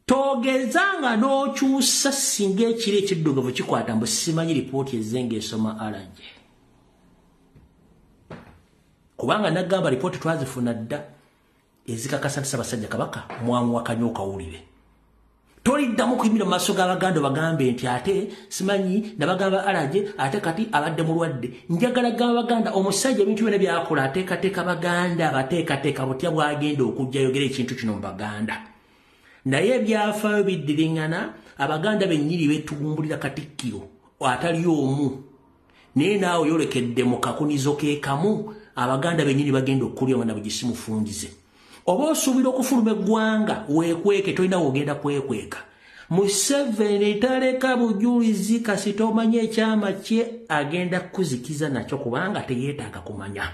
Togezanga n'okyusa singa ekiro ekiddugavu kikwata mbu simanyi lipooti ezenga esoma alanje. Kubanga nagamba lipooti twazifuna dda ezikakasa nti Ssaabasajja Kabaka mwamuwakanya okawulire. Toliddamu kuyimira mu maaso g'Abaganda bagambe nti ate simanyi nabagamba alanje ate kati abadde mulwadde. Njagala g'Abaganda omusajja ebintu byonna byakola ateekateeka Baganda abateekateeka butya bwagenda okujja yogera ekintu kino mu Baganda. Naye ebyafaayo biddiringana Abaganda bennyini beetugumbulira Katikkiro atali omu. Naye naawe yolekedde mu kakunizo ke kamu Abaganda bennyini bagenda okukulya omwana bugisimufungize. Oba osuubira okufuluma eggwanga weekweke tolina wogenda kwekweka. Museveni taleka bujulizi kasita omanye ekyama kye agenda kuzikiza nakyo kubanga teyeetaaga kumanya.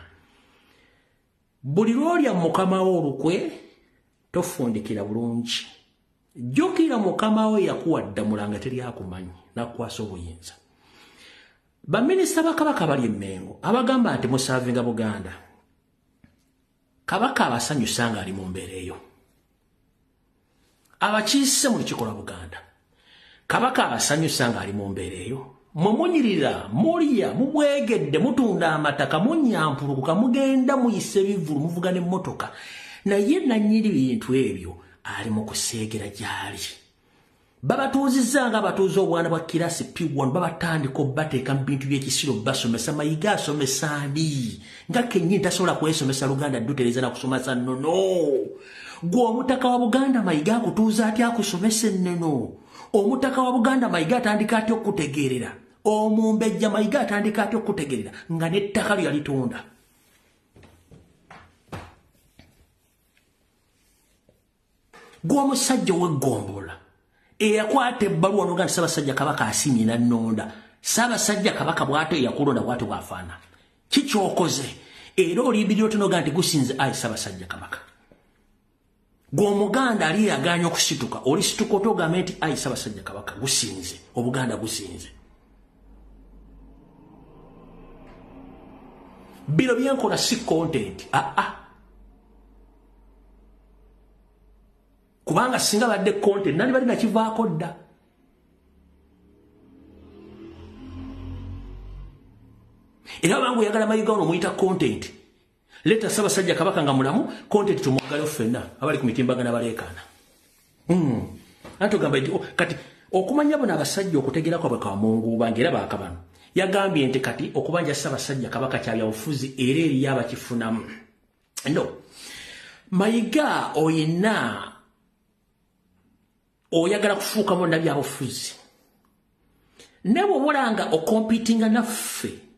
Buli lwolya mukama wo olukwe tofundikira bulungi. Jjukira mukama we yakuwadde mulanga teri akumanyi nakukwasa obuyinza. Baminisita ba Kabaka bali e Mengo abagamba nti musaavinga Buganda. Kabaka abasanyusa nga ali mu mbeera eyo. Abakiise mu lukiiko lwa Buganda. Kabaka abasanyusa nga ali mu mbeera eyo. Mumunyirira, mulya, mubwegedde, mutunda amataka, munyampulukuka, mugenda muyise bivulu, muvuga n'emmotoka. Naye nannyini bintu ebyo ali mu kuseegera gy'ali. Babatuuzizza nga abatuuza obwana bwa kirasi P1 babatandika obbateeka mu bintu by'ekisiro basomesa. Mayiga asomesa ani? Nga kennyini tasobola kwesomesa Luganda ddutereza na kusomesa nnono. Gwe omutaka wa Buganda Mayiga akutuuza atya akusomesa ennono? Omutaka wa Buganda Mayiga atandika atya okutegeerera? Omumbejja Mayiga atandika atya okutegeerera nga n'ettaka lye yalitunda? Gwe omusajja w'eggombola eyakwata ebbaluwa n'oga nti Ssaabasajja Kabaka asiimye n'annonda. Ssaabasajja Kabaka bw'ate yakulonda bw'ate bw'afaana. Kikyokoze era olimbirira otinoga nti gusinze ayi Ssaabasajja Kabaka. gw'omuganda ali yaganya okusituka olisituka otogamba nti ayi Ssaabasajja Kabaka gusinze obuganda gusinze. Bino byenkola si content kubanga singa badde content nani bali nakivaako dda. Era bangu yagala Mayiga ono muyita content. Leta Ssaabasajja Kabaka nga mulamu content tumwagala ffenna abali ku mitimbagana baleekaana. Antugamba kati okumanya bona abasajja okutegeera kwabwe kwa Mungu bangeera baakabano. Yagambye nti kati okubanja Ssaabasajja Kabaka kyabya bufuzi era eri abakifunamu. No. Mayiga oyina oyagala kufuuka mu nabya bufuzi. Nebo mulanga okompitinga naffe.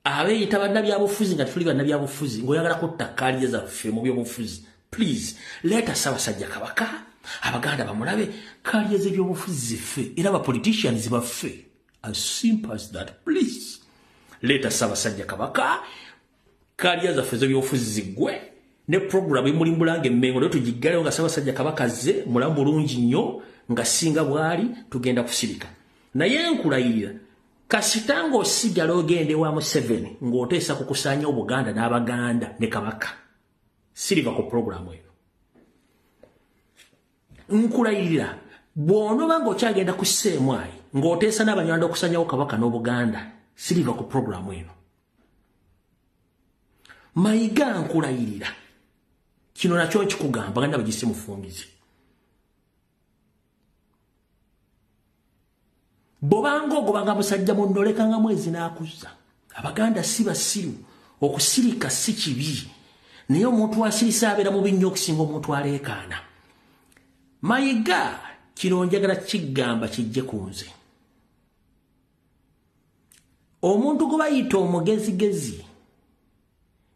Abeeyita bannabyabufuzi nga tuli bannabyabufuzi ng'oyagala kutta kkaaliya zaffe mu byobufuzi. Please, leeta Ssaabasajja Kabaka, Abaganda bamulabe, kkaaliya z'ebyobufuzi ziffe, era abapoliticians baffe. As simple as that, please. Leeta Ssaabasajja Kabaka, kkaaliya zaffe z'ebyobufuzi ziggwe, ne programu emulimbulanga emmengo naye tugiggalewo nga Ssaabasajja Kabaka azze mulamu bulungi nnyo nga singa bwali tugenda kusirika. Naye nkulayirira kasitanga osigala ogende wa Museveni ng'oteesa kukusaanya Obuganda n'Abaganda ne Kabaka. Siriva ku programu eyo. Nkulayirira bw'onoba ng'okyagenda ku Ssemwayi ng'oteesa n'Abanyarwanda okusaanyawo Kabaka n'Obuganda. Siriva ku programu eno. Mayiga nkulayirira. Kino nakyo nkikugamba nga nabagise mufumbizi. Bobanga ogobanga musajja munnolekanga mwezi n'akuzza. Abaganda si basiru. Okusirika si kibi. Naye omuntu asirisa abeera mubi nnyo okusinga omuntu aleekaana. Mayiga kino njagala kigamba kijje ku nze. Omuntu gwe bayita omugezigezi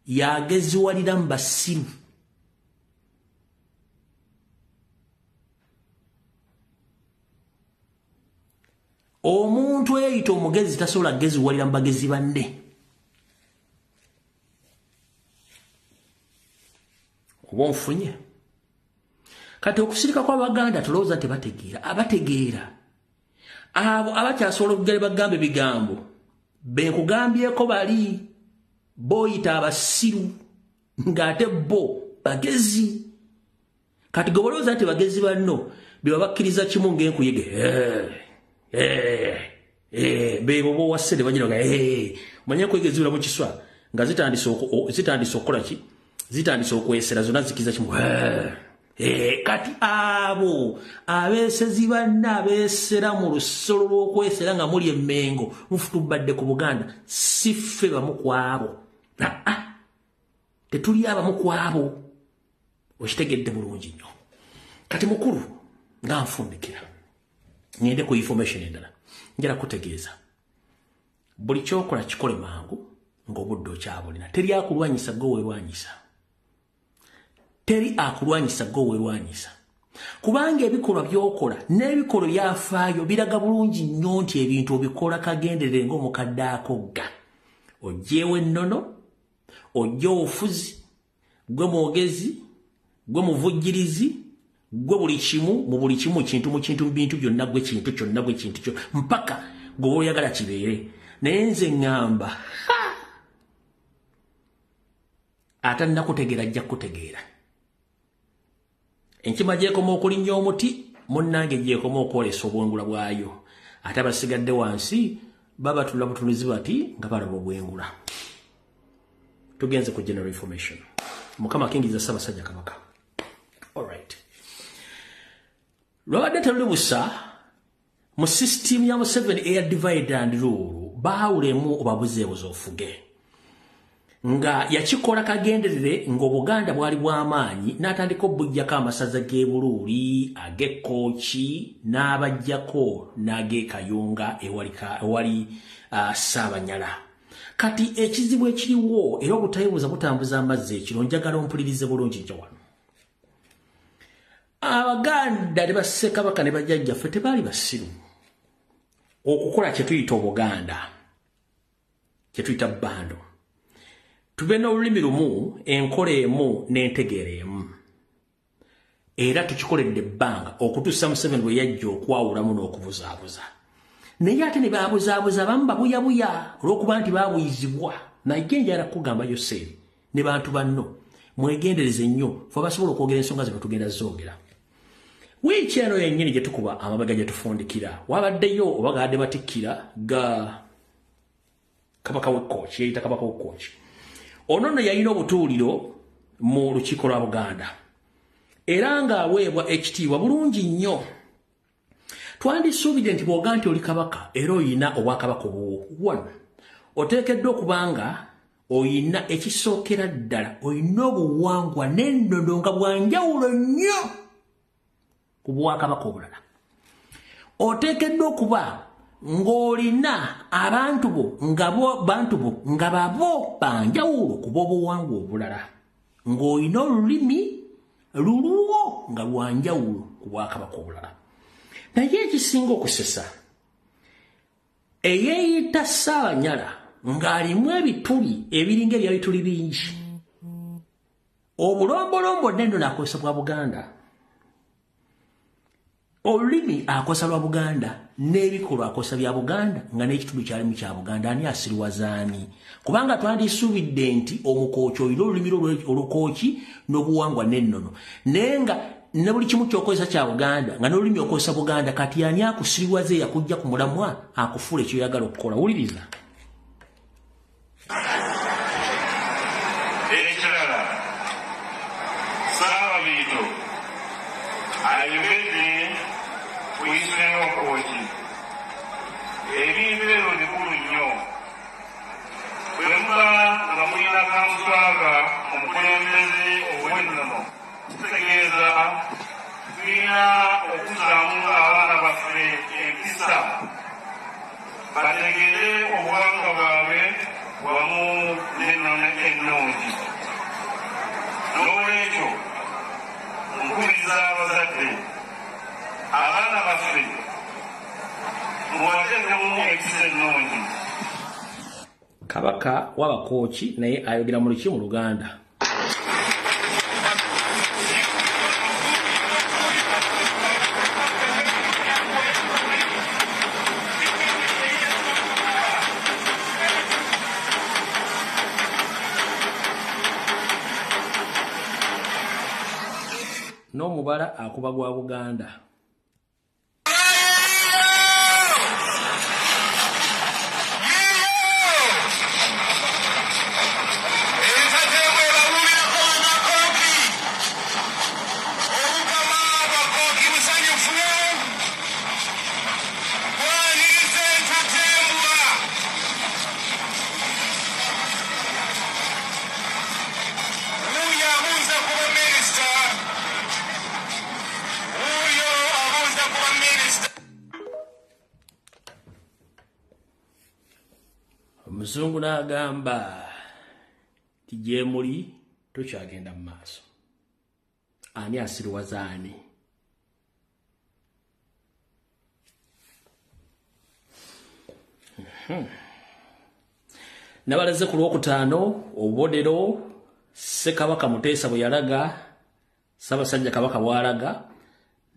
yageziwalira mu basiru. Omuntu eyita omugezi tasobola geziwalira mu bagezi banne. Oba onfunye. Kati okusirika kw'Abaganda tulowooza tebategeera. Abategeera. Abo abakyasobola okugala bagambe bigambo. Benkugambyeko bali. Boyita abasiru. Ng'ate bo bagezi. Kati gwe balowooza nti bagezi banno be babakkiriza kimu ng'enkuyege. Bebo bo wasede bagira nga manya kwegezibula mu kiswa nga zitandise okukola ki zitandise okwesera zonna zikiza kimu kati abo abeesezi banna abeesera mu lusolo lw'okwesera nga muli emmengo mufutubadde ku Buganda si ffe bamu ku abo tetuli abamu ku abo okitegedde bulungi nnyo. Kati mukulu nga nfundikira ngende ku information endala njala kutegeeza buli kyokola kikole mangu ng'obudde okyabulina. Teri akulwanyisa gwe weerwanyisa. Teri akulwanyisa gwe weerwanyisa. Kubanga ebikolwa by'okola n'ebikolwa byafaayo biraga bulungi nnyo nti ebintu obikola kagenderere ng'omukadde akogga. Oggyeewo ennono, oggye obufuzi, gwe mwogezi, gwe muvujjirizi, gwe buli kimu mu buli kimu kintu mu kintu mu bintu byonna gwe kintu kyonna gwe kintu kyo mpaka gwe oyagala kibeere. Naye nze ŋŋamba atannakutegeera ajja kutegeera. Enkima gyekoma okulinnya omuti munnange gyekoma okwolesa obwengula bwayo. Ate abasigadde wansi babatula butunuzi bati nga balaba obwengula. Tugenze ku general information. Mukama akingiriza Ssaabasajja Kabaka. All right. Lwabadde teruli busa mu system ya Museveni eya divide and rule baawulemu obabuzeebuza ofuge nga yakikola kagenderere ng'Obuganda bwali bw'amaanyi n'atandika obujjako amasaza g'e Buluuli ag'Ekkooki n'abajjako n'ag'e Kayunga ewali Ssaabanyala. Kati ekizibu ekiriwo era obutayibuza butambuza amazzi ekiro njagala ompulirize bulungi nnyo wano. Abaganda ne Bassekabaka ne bajjajjaffe tebaali basiru okukola kye tuyita Obuganda, kye tuyita bbando. Tube n'olulimi lumu, enkola emu n'entegeera emu. era tukikoledde ebbanga okutuusa Museveni bwe yajja okwawulamu n'okubuzaabuza. Naye ate ne baabuzaabuza bamu babuyabuya olw'okuba nti baabuyizibwa. Naye njagala kugamba Yoseeri ne bantu banno mwegendereze nnyo fe basobola okwogera ensonga ze tugenda zoogera. Wiiki eno yennyini gye tukuba amabega gye tufundikira wabaddeyo oba gaadde batikkira ga Kabaka w'Ekkooki yeyita Kabaka w'Ekkooki. Ono nno yalina obutuuliro mu lukiiko lwa Buganda era ng'aweebwa ekitiibwa bulungi nnyo. Twandisuubidde nti bw'oga nti oli kabaka era oyina obwakabaka obwo. One, oteekeddwa okubanga oyina ekisookera ddala oyina obuwangwa n'ennono nga bwanjawulo nnyo ku bwakabaka obulala. Oteekeddwa okuba ng'olina abantu bo nga babo banjawulo ku bw'obuwangwa obulala, ng'olina olulimi lulwo nga lwanjawulo ku bwakabaka obulala. Naye ekisinga okusesa eyeeyita Ssaabanyala ng'alimu ebituli ebiringa ebya bituli bingi, obulombolombo n'ennono akozesa bwa Buganda, olulimi akozesa lwa Buganda, n'ebikolwa akozesa bya Buganda, nga n'ekitundu kyalimu kya Buganda. Ani asiriwazaani? Kubanga twandisuubidde nti omukooki olina olulimi olukooki n'obuwangwa n'ennono, naye nga ne buli kimu ky'okozesa kya Buganda nga n'olulimi okozesa Buganda. Kati ani akusiriwaze yakujja ku mulamwa akufuula ekyoyagala okukola? Wuliriza. Ekirala, Ssaababiito ayogedde ku Israel Okooki. Ebintu ebyo bikulu nnyo. Bwe muba nga mulina kamuswaga omukulembeze ow'ennono, kitegeeza tulina okuzaamu abaana baffe empisa bategere obuwangwa bwabwe wamu n'ennono ennungi. N'olwekyo nkubiriza abazadde abaana baffe mubateekemu empisa ennungi. Kabaka w'Abakooki naye ayogera mu luki mu Luganda. N'omubala akuba gwa Buganda. Omuzungu n'agamba ti gye muli tokyagenda mu maaso. Ani asiriwaza ani? Nabalaze ku Lwokutaano obubonero Ssekabaka Muteesa bwe yalaga, Ssaabasajja Kabaka bw'alaga,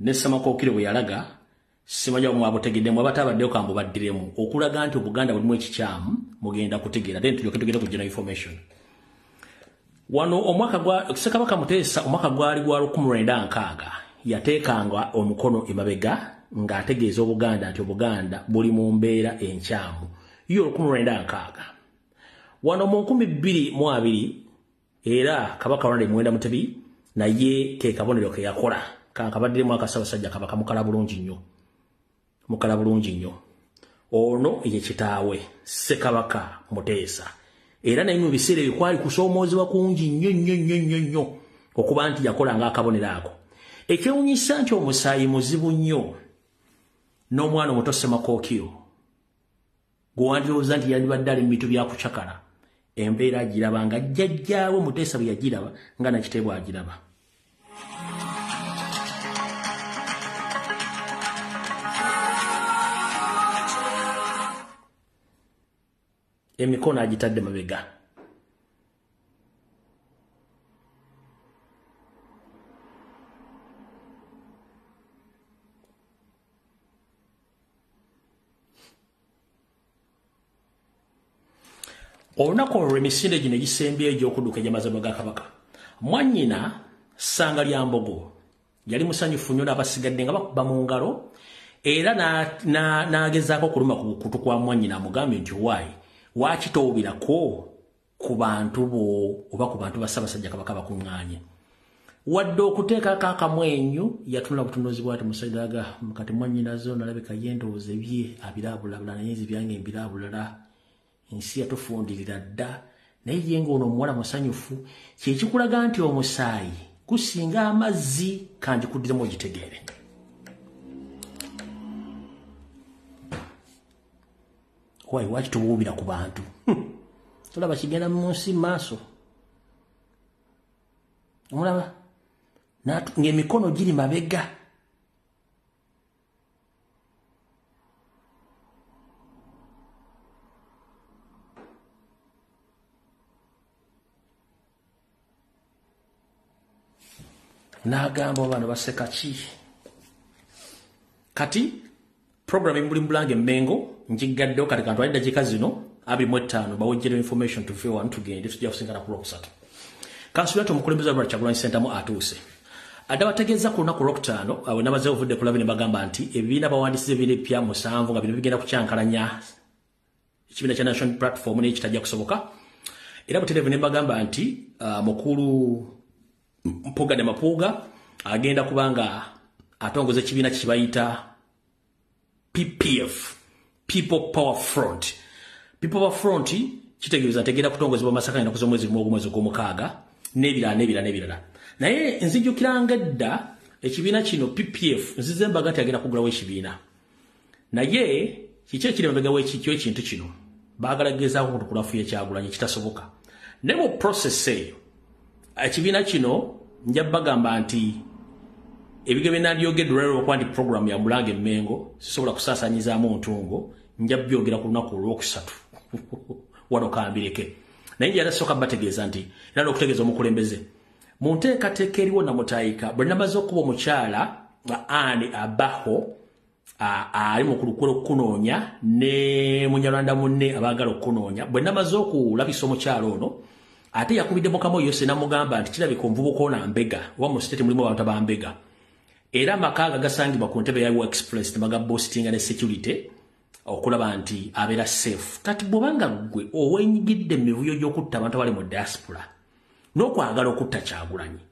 ne Ssemakookiro bwe yalaga. Simanya mwabutegeddemu abatabaddeyo kambu baddiremu okulaga nti Obuganda bulimu ekikyamu mugenda kutegeera then tugenda ku general information. Wano omwaka gwa Ssekabaka Muteesa omwaka gwali gwa 1960 yateekanga omukono emabega ng'ategeeza Obuganda nti Obuganda buli mu mbeera enkyamu. Yo 1960 wano mu 2020 era Kabaka Ronald Muwenda Mutebi naye ke kabonero ke yakola kankabaddiremu Ssaabasajja Kabaka mukala bulungi nnyo. Mukala bulungi nnyo. Ono ye kitaawe Ssekabaka Muteesa. Era naye mu biseera ebyo kwali kusoomoozebwa kungi nnyo okuba nti yakola ng'akabonero ako. Ekyewuunyisa nti omusaayi muzibu nnyo n'omwana omuto Ssemakookiro gwe wandirowooza nti yandibadde ali mu bintu bya kucakala, embeera agiraba nga jjajjaawe Muteesa bwe yagiraba nga nakiteebwa agiraba. Emikono agitadde mabega. olunaku olwo emisinde gino egisembyeyo egy'okudduka egy'amazima ga kabaka mwannyina ssanga lya mbogo yali musanyufu nnyo n'abasigadde nga bakuba mu ngalo era n'agezaako okuluma ku kutu kwa mwannyina amugambye nti waaki toowubirako ku bantu bo oba ku bantu ba Ssaabasajja Kabaka bakuŋŋaanye wadde okuteekako akamwenyu yatunula butunuzi bw'ati musajja kati mwannyina zo nalabika ye endowooza ebye abiraabulabula naye nzi byange mbiraabulala ensi yatufundirira dda naye ye ng'ono omuwala musanyufu kyekikulaga nti omusaayi gusinga amazzi kandikuddiremu ogitegeere waaki tobuubira ku bantu tolaba kigenda mu nsi maaso omulaba ng'emikono giri mabega n'agamba bano baseka ki kati program embuli Mulange Mmengo njigaddewo kati kantu alidda dakika zino 25 bawejjera information tuve wano tugende tujja kusinkana ku Lwokusatu Kansulate omukulembeze wa Kyagulanyi Center mu atuuse adda bategeeza ku lunaku Lwokutaano awe namaze ovudde kulaba ne bagamba nti ebibiina bawandiisiza ebibiina ebipya 7 nga bino bigenda kukyankalanya ekibiina kya National Platform n'ekitajja kusoboka era butereevu ne bagamba nti mukulu Mpuuga ne Mapuuga agenda kubanga atongoza ekibiina kibayita PPF People Power Front. People Power Front kitegeeza tegera kutongozebwa Masaka na kuzo mwezi gw'omukaaga n'ebirala. Naye nzijukiranga edda ekibiina kino PPF nzizemba gati agenda kugulawo ekibiina. Naye kiki ekiri mabega w'ekintu kino baagala gezaako kutukulafu Kyagulanyi kitasoboka. Ne mu process eyo ekibiina kino nja bagamba nti ebigebe nandyogeddwa lero okuba nti program ya Mulange Mmengo sisobola kusaasaanyizaamu ntungo nja byogera ku lunaku Olwokusatu wano kambireke naye nja yasooka bategeeza nti era n'okutegeeza omukulembeze mu nteekateeka eriwo namutayika bwe namaze okuba omukyala Anne Abaho ali mu kulukula okukunoonya ne munyalwanda munne abaagala okukunoonya bwe namaze okulabisa omukyala ono ate yakubiddemu kamoyo yose namugamba nti kirabika omuvubuka ono ambega oba mu state mulimu abantu abambega era amakaaga gasangibwa ku ntebe ya Express temagaboostinga ne security okulaba nti abeera safe kati bw'obanga gwe oweenyigidde mu mivuyo gy'okutta abantu abali mu diaspora n'okwagala okutta Kyagulanyi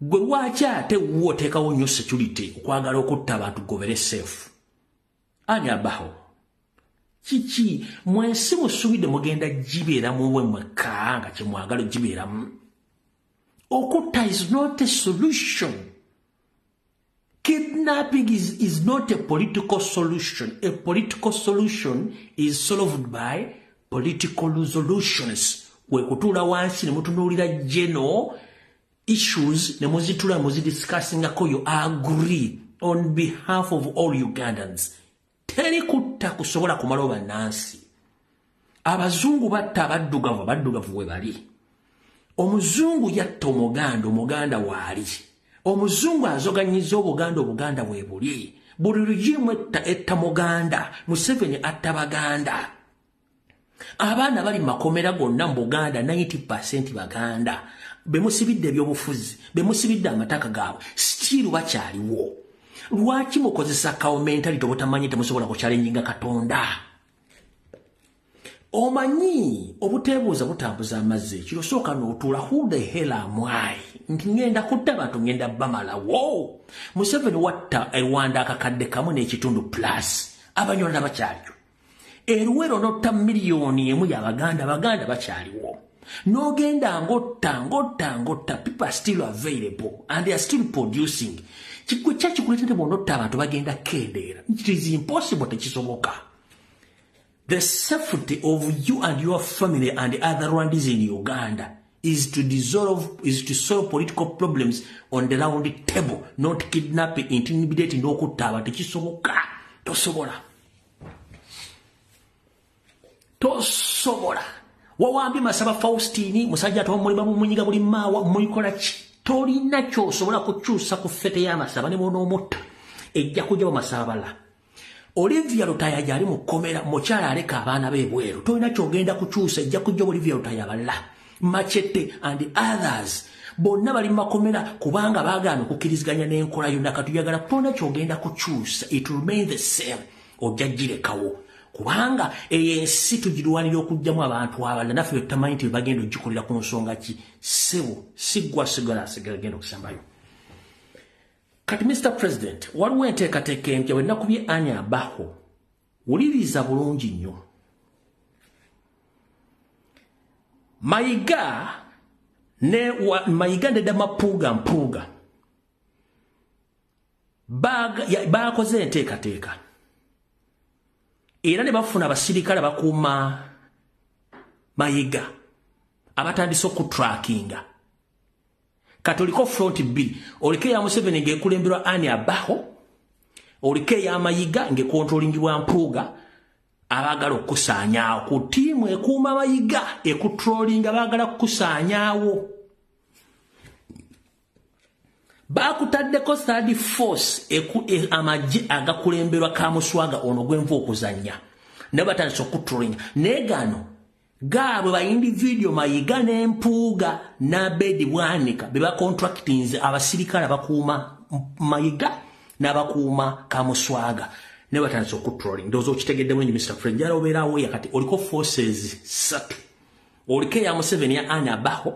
gwe lwaki ate wo oteekawo nnyo security okwagala okutta abantu gobere safe Anne Abaho kiki mwensi musubidde mugenda gibeeramu we mwekka nga kyemwagala gibeeramu okutta is not a solution. Kidnapping is not a political solution. A political solution is solved by political resolutions. Wekutula wansi ne mutunuulira general issues ne muzitula muzidiscussingako you agree on behalf of all Ugandans. Teri kutta kusobola kumala bannansi. Abazungu batta abaddugavu we bali. Omuzungu yatta omuganda waali. Omuzungu azoganyiza Obuganda we buli. Buli regimu etta Muganda. Museveni atta Baganda. Abaana bali makomera gonna mu Buganda 90% Baganda. Bemusibidde ebyobufuzi. Bemusibidde amataka gaabwe. Still bakyaliwo. Lwaki mukozesa kawomentali tobutamanye temusobola kuchalenjinga Katonda? Omanyi obutebuuza butambuza amazzi kirosooka n'otuula who the hell am I? Nti ngenda kutta bantu ngenda bamala wo Museveni watta Rwanda akakadde kamu n'ekitundu plus abanyolana bakyaliyo eruwero notta miliyoni emu y'Abaganda bakyaliwo n'ogenda ngotta people are still available and they are still producing kikwe kyakikuletedde bw'onotta abantu bagenda kendeera it is impossible tekisoboka. The safety of you and your family and other Rwandese in Uganda is to solve political problems on the round table, not kidnapping, intimidating, no kutaba, tekisoboka. Tosobola. Wawambi Masaba Faustini, musajja atowa muliba munyiga buli mawa mulikola ki. Tolina kyosobola kukyusa ku fete ya Masaba ne bono omutta. Ejja kujja Masaba la. Olivia Lutaya jali mukomera mukyala aleka abaana b'ebweru tolina kyogenda kukyusa ejja kujja Olivia Lutaya balla Machete and others bonna bali makomera kubanga baagaana okukkiriziganya n'enkola yonna katuyagala tolina kyogenda kukyusa it remain the same ojjagirekawo kubanga ensi tugirwanira okujjamu abantu abalala naffe tutamanyi nti bagenda ogikolera ku nsonga ki sebo sigwa sigala genda okusambayo kati Mr. President waliwo enteekateeka empya wenakubye Anne Abaho wuliriza bulungi nnyo Mayiga ne Damapuga Mpuuga baakoze enteekateeka era ne bafuna abasirikale bakuuma Mayiga abatandise okutrackinga Katoliko front B olike ya Museveni ngekulemberwa Anne Abaho olike ya Mayiga ngekontrolingibwa Mpuuga abagala okusaanyaawo ku tiimu ekuuma Mayiga ekutrollinga bagala kukusaanyaawo bakutaddeko third force amagye agakulemberwa Kamuswaga ono gwenva okuzannya ne batandise okutrollinga negano gaabwe ba individual Mayiga n'Empuuga n'Abedi Bwanika beba contractings abasirikale bakuuma Mayiga n'abakuuma Kamuswaga ne batandise okutrolling ndozo okitegedde mwenyi Mr. Friend jala obeerawo yakati oliko forces 3 olike ya Museveni ya Anne Abaho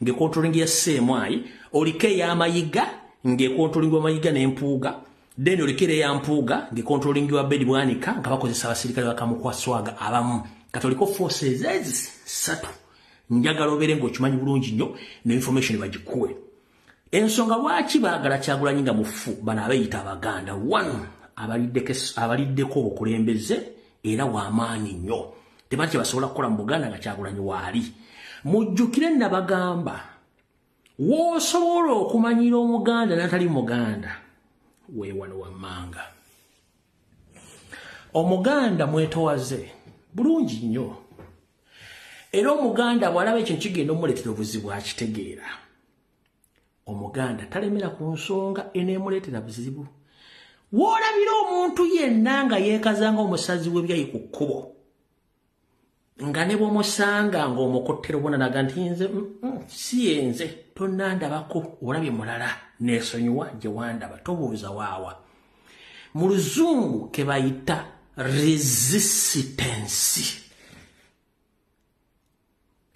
ngekontrolling ya Semwai olike ya Mayiga ngekontrolling wa Mayiga n'Empuuga then olikere ya Mpuuga ngekontrolling wa Abedi Bwanika nga bakozesa abasirikale bakamuswaga abamu Katoliko forces 3 njagala obeere ng'okimanyi bulungi nnyo ne information bagikuwe ensonga lwaki baagala Kyagulanyi nga mufu bano abeeyita Abaganda 1 abaliddeko obukulembeze era w'amaanyi nnyo tebanti kyebasobola kukola mu Buganda nga Kyagulanyi waali mujjukire nabagamba w'osobola okumanyira Omuganda n'atali Muganda weewano wammanga Omuganda mwetowaze bulungi nnyo era Omuganda bw'alaba ekintu kigenda omuleetera obuzibu akitegeera Omuganda talemera ku nsonga eneemuleetera buzibu w'olabira omuntu yenna nga yeekazanga omusazi w'ebyayi ku kkubo nga ne bw'omusanga ng'omukottero bonanaga nti nze si yenze tonnandabako olabye mulala neesonyiwa gye wandaba tobuuza waawa mu Luzungu ke bayita resistance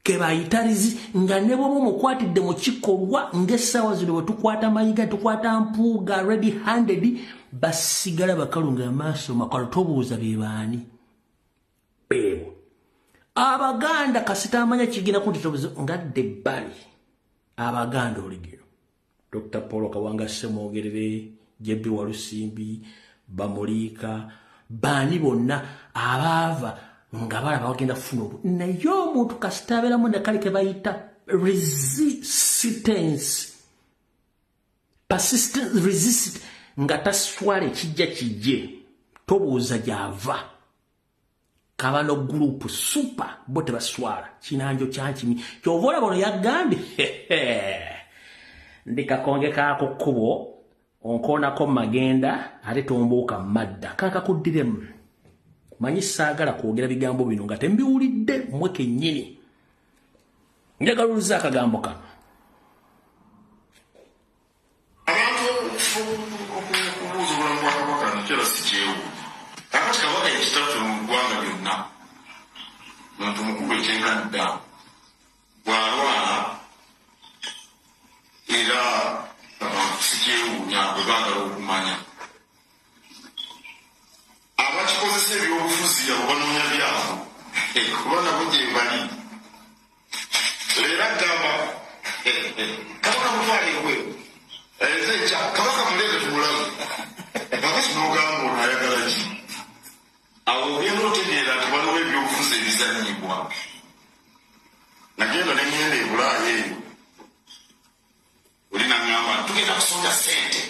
kebayita nga ne bw'oba omukwatidde mu kikolwa ng'essaawa zino bwe tukwata Mayiga tukwata Mpuuga ready handed basigala bakalunga amaaso makalo tobuuza be baani beebo Abaganda kasita amanya kigenda kunti tobuuza ngadde bbali Abaganda oligero Dr. Paul Kawanga Ssemwogerere Jebbi Walusimbi Bamuliika baani bonna abaava nga balaba bagenda kufuna naye omuntu kasita abeeramu nakali ke bayita resistance persistent resist nga taswala ekijja kijje tobuuza gy'ava kabano group super bo tebaswala kinanjo kyankimi kyova olaba ono yagambye ndikakonge kaako kkubo onkoonako magenda ate tombuuka madda kakakuddiremu manyi saagala kwogera bigambo bino nga tembiwulidde mmwe kennyini njagaluliza akagambo kano abantu okubuuza obulamu bwa Kabaka nakyala si kyewu kakati Kabaka ekitatu mu ggwanga lyonna muntu mukulu ekyenkanidda bw'alwala era si kyewuunya bwe baagala okumanya abakikozesa ebyobufuzi abo banoonya byabo kuba nabo gye bali leero agamba Kabaka mutwale ebweru ezenkya Kabaka muleete tumulabe kakati n'ogamba ono ayagala ki awo ogenda otegeera nti waliwo ebyobufuzi ebizannyibwa nagenda ne ngenda e Bulaaya eyo oli naŋŋamba tugenda kusonda ssente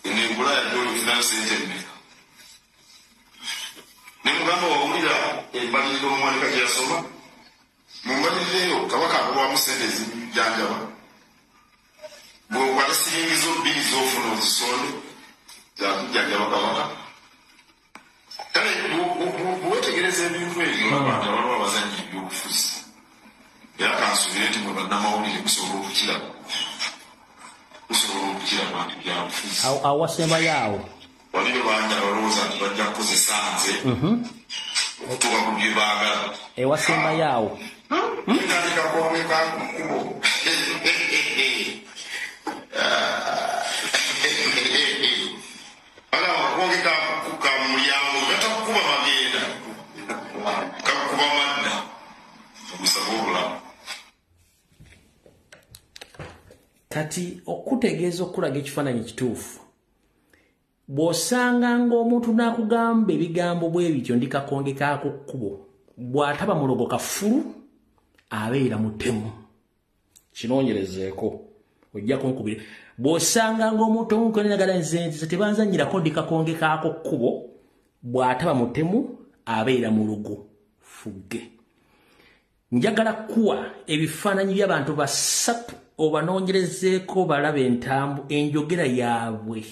nembulaya gyolifuna ssente mmeka nemugamba wawulira embaliriro omwanika gye yasoma mu mbalirireyo Kabaka akulwamu ssente ezijjanjaba bw'okwata siringi zo bbiri z'ofuna ozisonde zakujjajjaba kabaka kale bwewetegereza ebintu ebyo abantu abaliwo abazanyi ebyobufuzi era kansubire nti mwe bannamawulire musobola okukiraba bantu byabufuzi awasembayo awo waliyo bangi abalowooza nti bajja kukozesa nze okutuuka ku bye baagala ewasembayo awo ndandikakwomeka kubo alawakwogeka ka mulyango gatakukuba magenda kakukuba madda ogusaba obulamu kati okutegeeza okulaga ekifaananyi kituufu bw'osanga ng'omuntu n'akugamba ebigambo bwe bityo ndikakonge kaako kkubo bw'ataba mulogo kafulu abeera mutemu kinoonyerezeeko ojja kunkubira bw'osanga ng'omuntu omunkonenagala nzenziza tebanzanyirako ndikakonge kaako kkubo bw'ataba mutemu abeera mulogo fugge njagala kuwa ebifaananyi by'abantu basatu obanoonyerezeeko balaba enjogera yaabwe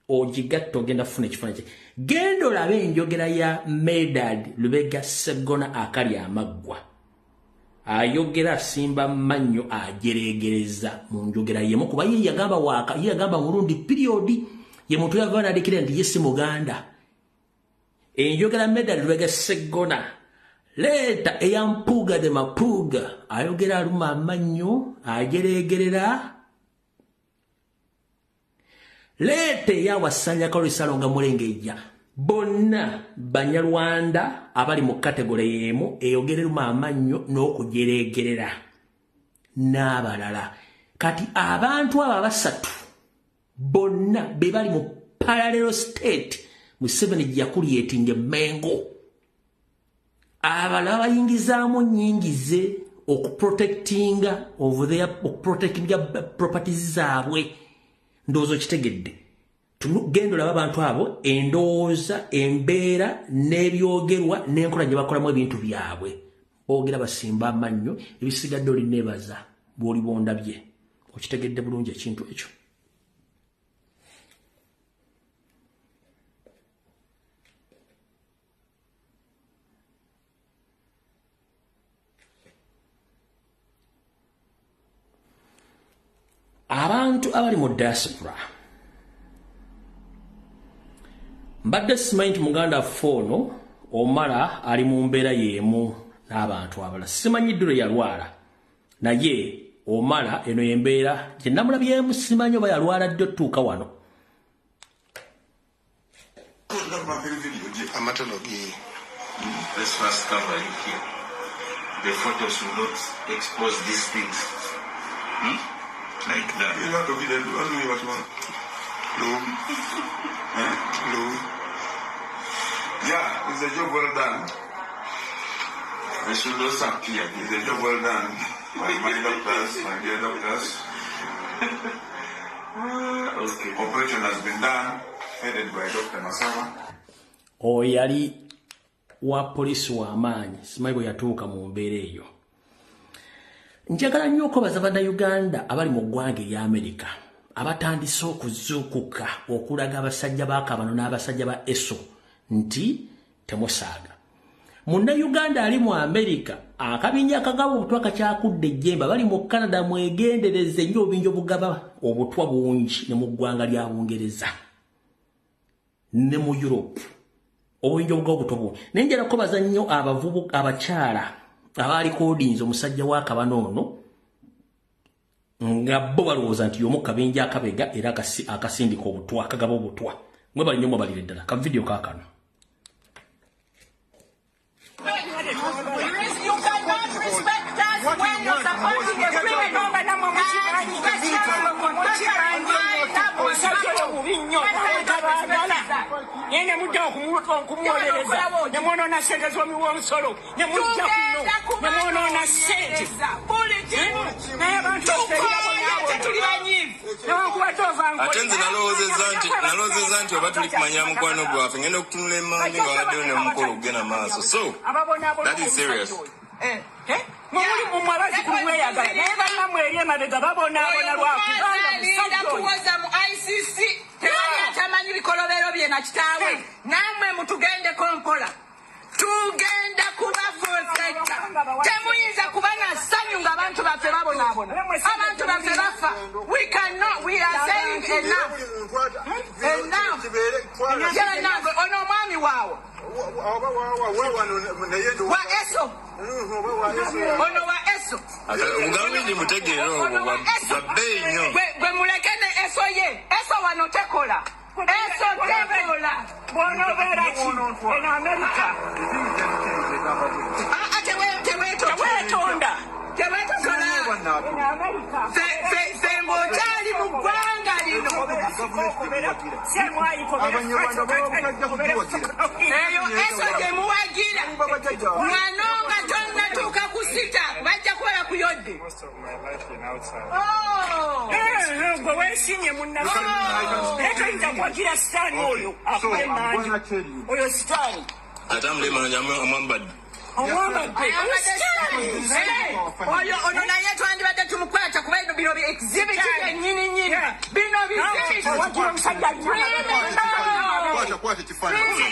ogigatta ogenda kufuna ekifaananyi kye genda olabe enjogera ya Medad Lubega Sseggona akali amaggwa ayogera asimba mannyo ajereegereza mu njogera yemu kuba ye yagamba mulundi periodi ye muntu yava n'adekera nti ye si muganda enjogera Medad Lubega Sseggona leeta eyampuuga de mapuuga ayogera aluma amannyo ajereegerera leeta eyawasanya kalolisalonga mulengejja bonna banyarwanda abali mu kategore y'emu eyogereruma amannyo n'okujereegerera n'abalala kati abantu abo basatu bonna be bali mu parallel state Museveni gyakulyetinga Mengo abalala bayingizaamu nnyingi ze okuprotectinga over there okuprotectinga properties zaabwe ndowooza kitegedde genda olaba abantu abo endowooza embeera n'ebyogerwa n'enkola gye bakolamu ebintu byabwe boogera basimba amannyo ebisigadde olineebaza bw'oli bondabye okitegedde bulungi ekintu ekyo abantu abali mu diaspora mbadde simanyi nti muganda fono omala ali mu mbeera y'emu n'abantu abalala simanyi ddiro yalwala naye omala eno y'embeera gye namulabyemu simanyi oba yalwala ddi otuuka wano Let's first cover it here. The photos will not expose these things. Like that. You have to be there. What do you want? Low. Low. Yeah, it's a job well done. I should also appear. It's a job well done. My doctors, my dear doctors. Okay. Operation has been done, headed by Dr. Masama. Oh, yali wa polisi wa maanyi simanyi bwe yatuuka mu mbeera eyo njagala nnyo okwebaza bannayuganda abali mu ggwanga erya Amerika abatandise okuzuukuka okulaga abasajja ba Kabano n'abasajja ba ESO nti temusaaga munnayuganda ali mu Amerika akabinja akagaba obutwa kakyakudde ejjemba bali mu Canada mwegendereze nnyo obubinja obugaba obutwa bungi ne mu ggwanga lya Bungereza ne mu Europe obuyinja obugaba obutwa bungi naye njala kwebaza nnyo abavubuka abakyala abaliko odinza omusajja wa Kabano ono nga bo balowooza nti y'omu kabinja akabega era akasindika obutwa akagaba obutwa mwe bali nnyo mwe balire ddala ka vidiyo kaakano Yene mujja okumuwolereza ne mwonoona ssente z'omuwonsolo ne mujja kuno ne mwonoona ssente naye abantu tuli banyiivu newankubadde ate nze nalowoozezza nti oba tuli kumanya mukwano gwaffe ngenda okutunula emmanju nga waddeyo ne mukolo okugenda maaso so that is serious Muli mumwabazi kumweyagala naye bannamweri emabega babonaabona lwakubanga tuwoza mu ICC tewali atamanyi bikolobero bye na kitaawe namwe mutugendeko mpola tugenda kubavoteka temuyinza kuba na ssanyu ng'abantu baffe babonaabona abantu baffe bafa we are saying enough ono omwami waawo wa eso ono wa eso Ugambindi mutegeero babbeeyi nnyo gwe muleke ne eso ye eso wano tekola eso tekola bw'onobeera ki eno Amerika teweetonda ffe ng'okyali mu ggwanga lino eyo eso gye muwagira mwano nga tonnatuuka ku sita bajja kuba bakuyodde gwe weesimye munnaye toyinza kwagira sitaani oyo akuba emmanyi oyo sitaani ate amulema omwambadde oyo ono naye twandibadde tumukwata kuba bino exhibit ennyini nyini bino wagira omusajja kwata ekifaananyi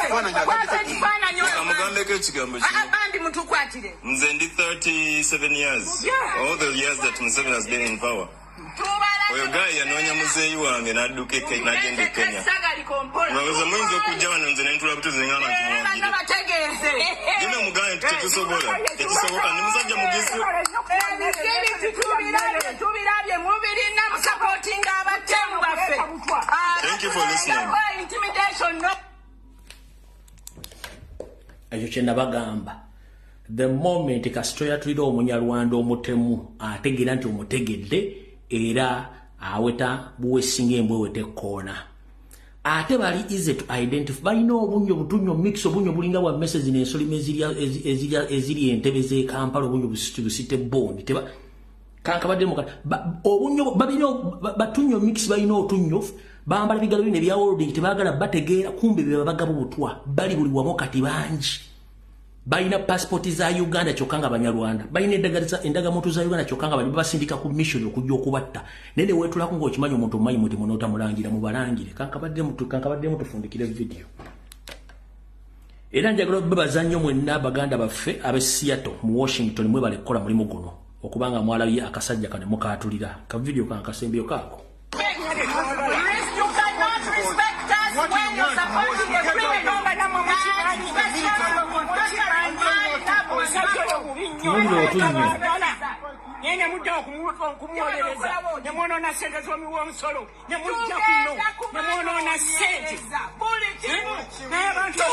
abantu abatutta ekifaananyi amugambeko ekigambo bandi mutukwatire nze ndi 37 years all the years that Museveni has been in power oyo gayi yanoonya muzeeyi wange n'adduka n'agenda e Kenya mulowooza muyinza okujja wano nze nentula butuzi neŋŋamba nti muwangire genda omugaye nti tekisobola tekisoboka ndi musajja mugisu tubirabye mubirina musapootinga abatemu baffe Thank you for listening. ekyo kye nabagamba the moment kasito yatulira omunyalwanda omutemu ategeera nti omutegedde era aweta buwesinga embwewete ekkoona ate bali easy to identify balina obunyo butunyo mix obunyo bulinga bwa message n'ensolimo eziri entebe z'e Kampala obunyo busite bondi teba kankabadde mukala obunyo babino batunyo mix balina otunyo bambala bigalo bine bya holding tebagala bategeera kumbe bye bagabo butwa bali buli wamu kati bangi balina passport za Uganda kyokanga Banyarwanda balina endagamuntu za Uganda kyokanga bali basindika ku mission okujja okubatta nene wetulako ng'okimanyi omuntu omanyi muti munota mulangira mubalangire kankabadde mutufundikire video era njagala bebaza nnyo mwenna Baganda baffe abe Seattle mu Washington mwe balekola mulimu guno okubanga mwalabye akasajja kane mukatulira ka video kankasembyo kako Nyene mudda kumwolereza nemwonoona sente z'omuwonsolo nemujja kuno nemwonoona sente naye abantu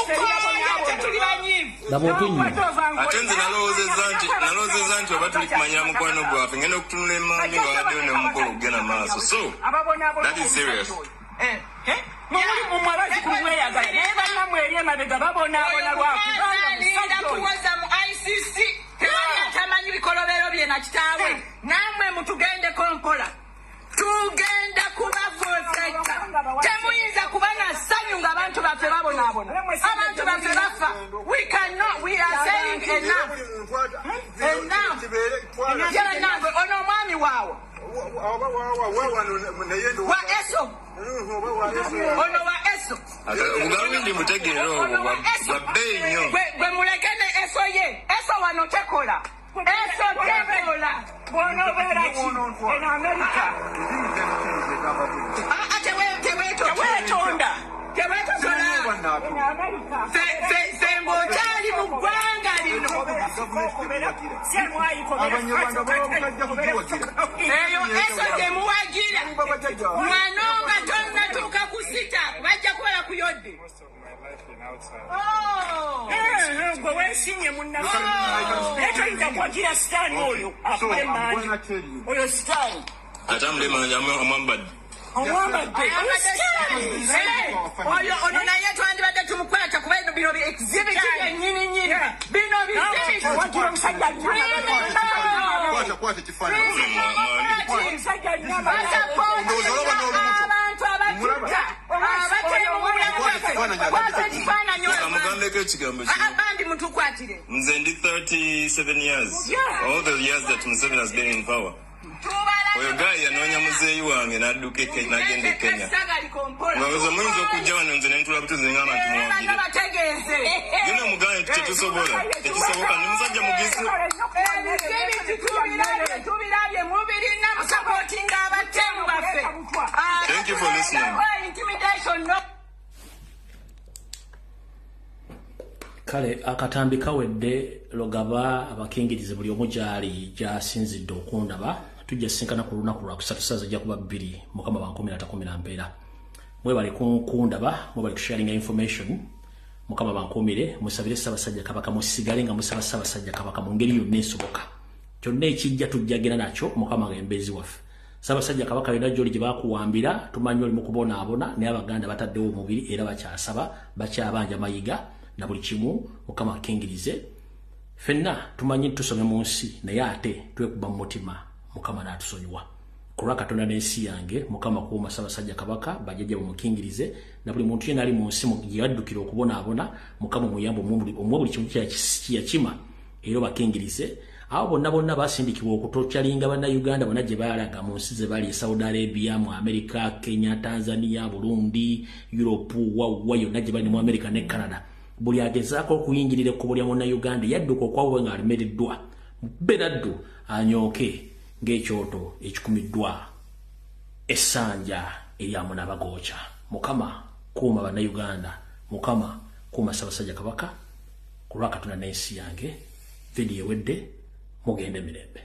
ate nze nalowoozezza nti oba tuli kumanyira mukwano gwaffe ngenda okutunula emmanyi ng'abaddeyo nemukolo okugenda maaso so that is serious muli mumwabazi kumweyagala naye bannamweri emabega babonaabona lwakubanga tuwoza mu ICC tewali atamanyi bikolobero bye na kitaawe namwe mutugendeko mpola tugenda kubavoteka temuyinza kuba na ssanyu ng'abantu baffe babonaabona abantu baffe bafa we are saying enough ono omwami waawo wa eso ono wa eso Ugambindi mutegeero babbeeyi nnyo gwe muleke ne eso ye eso wano tekola eso tekola bw'onobeera ki eno Amerika teweetonda ffe ng'okyali mu ggwanga lino eyo eso gye muwagira mwano nga tonnatuuka ku sita bajja kuba bakuyodde gwe weesimye munnaye naye toyinza kwagira sitaani oyo akuba emmanyi oyo sitaani ate amulema omwambadde oyo ono naye twandibadde tumukwata kuba bino exhibit ennyini nyini bino wagira omusajja kwata ekifaananyi abantu abatutta Abandi mutukwatire. Nze ndi 37 years. All the years that Museveni has been in power. Oyo guy yanoonya muzeeyi wange n'adduka n'agenda e Kenya. Mwabaza muyinza okujja wano nze ne ntula butuzi ne ngamba nti muwangire. Genda mugaane tetusobola. Tekisoboka ndi musajja mugizi. Thank you for listening. Kale akatambi kawedde logaba abakingirize buli omu gyali gyasinzidde okundaba tujja sinkana ku lunaku lwa kusatu ssaawa zijja kuba 2 mukama wa 10 mpeera mwe bali kundaba mwe bali kusharinga information mukama bankumire musabire Ssaabasajja Kabaka musigale nga musaba Ssaabasajja Kabaka mu ngeri yonna esoboka kyonna ekijja tujjagera nakyo mukama ng'embezi waffe Ssaabasajja Kabaka yonna gy'oli gye baakuwambira tumanyi oli mu kubonaabona naye Abaganda bataddewo omubiri era bakyasaba bakyabanja mayiga na buli kimu mukama akingirize fenna tumanyi tusome mu nsi naye ate twekuba mu mutima mukama n'atusonyiwa kulwa Katonda n'ensi yange mukama kuuma Ssaabasajja Kabaka bajjajja bamukingirize na buli muntu yenna ali mu nsi yaddukira okubonaabona mukama muyambe omwe buli kimu kyakima era bakingirize abo bonna basindikibwa okutokyalinga bannayuganda bonna gye baalaga mu nsi ze bali Saudi Arabia mu America Kenya Tanzania Burundi Europe wa yonna gye bali mu America ne Canada buli agezaako okuyingirira ekkubo lya Munnayuganda yadduka okwabwe ng'alemereddwa beraddu anyooke ng'ekyoto ekikumiddwa essanja eryamu n'abagooca mukama kuuma bannayuganda mukama kuuma Ssaabasajja Kabaka ku lwa Katonda n'ensi yange vidiyo ewedde mugende mirembe.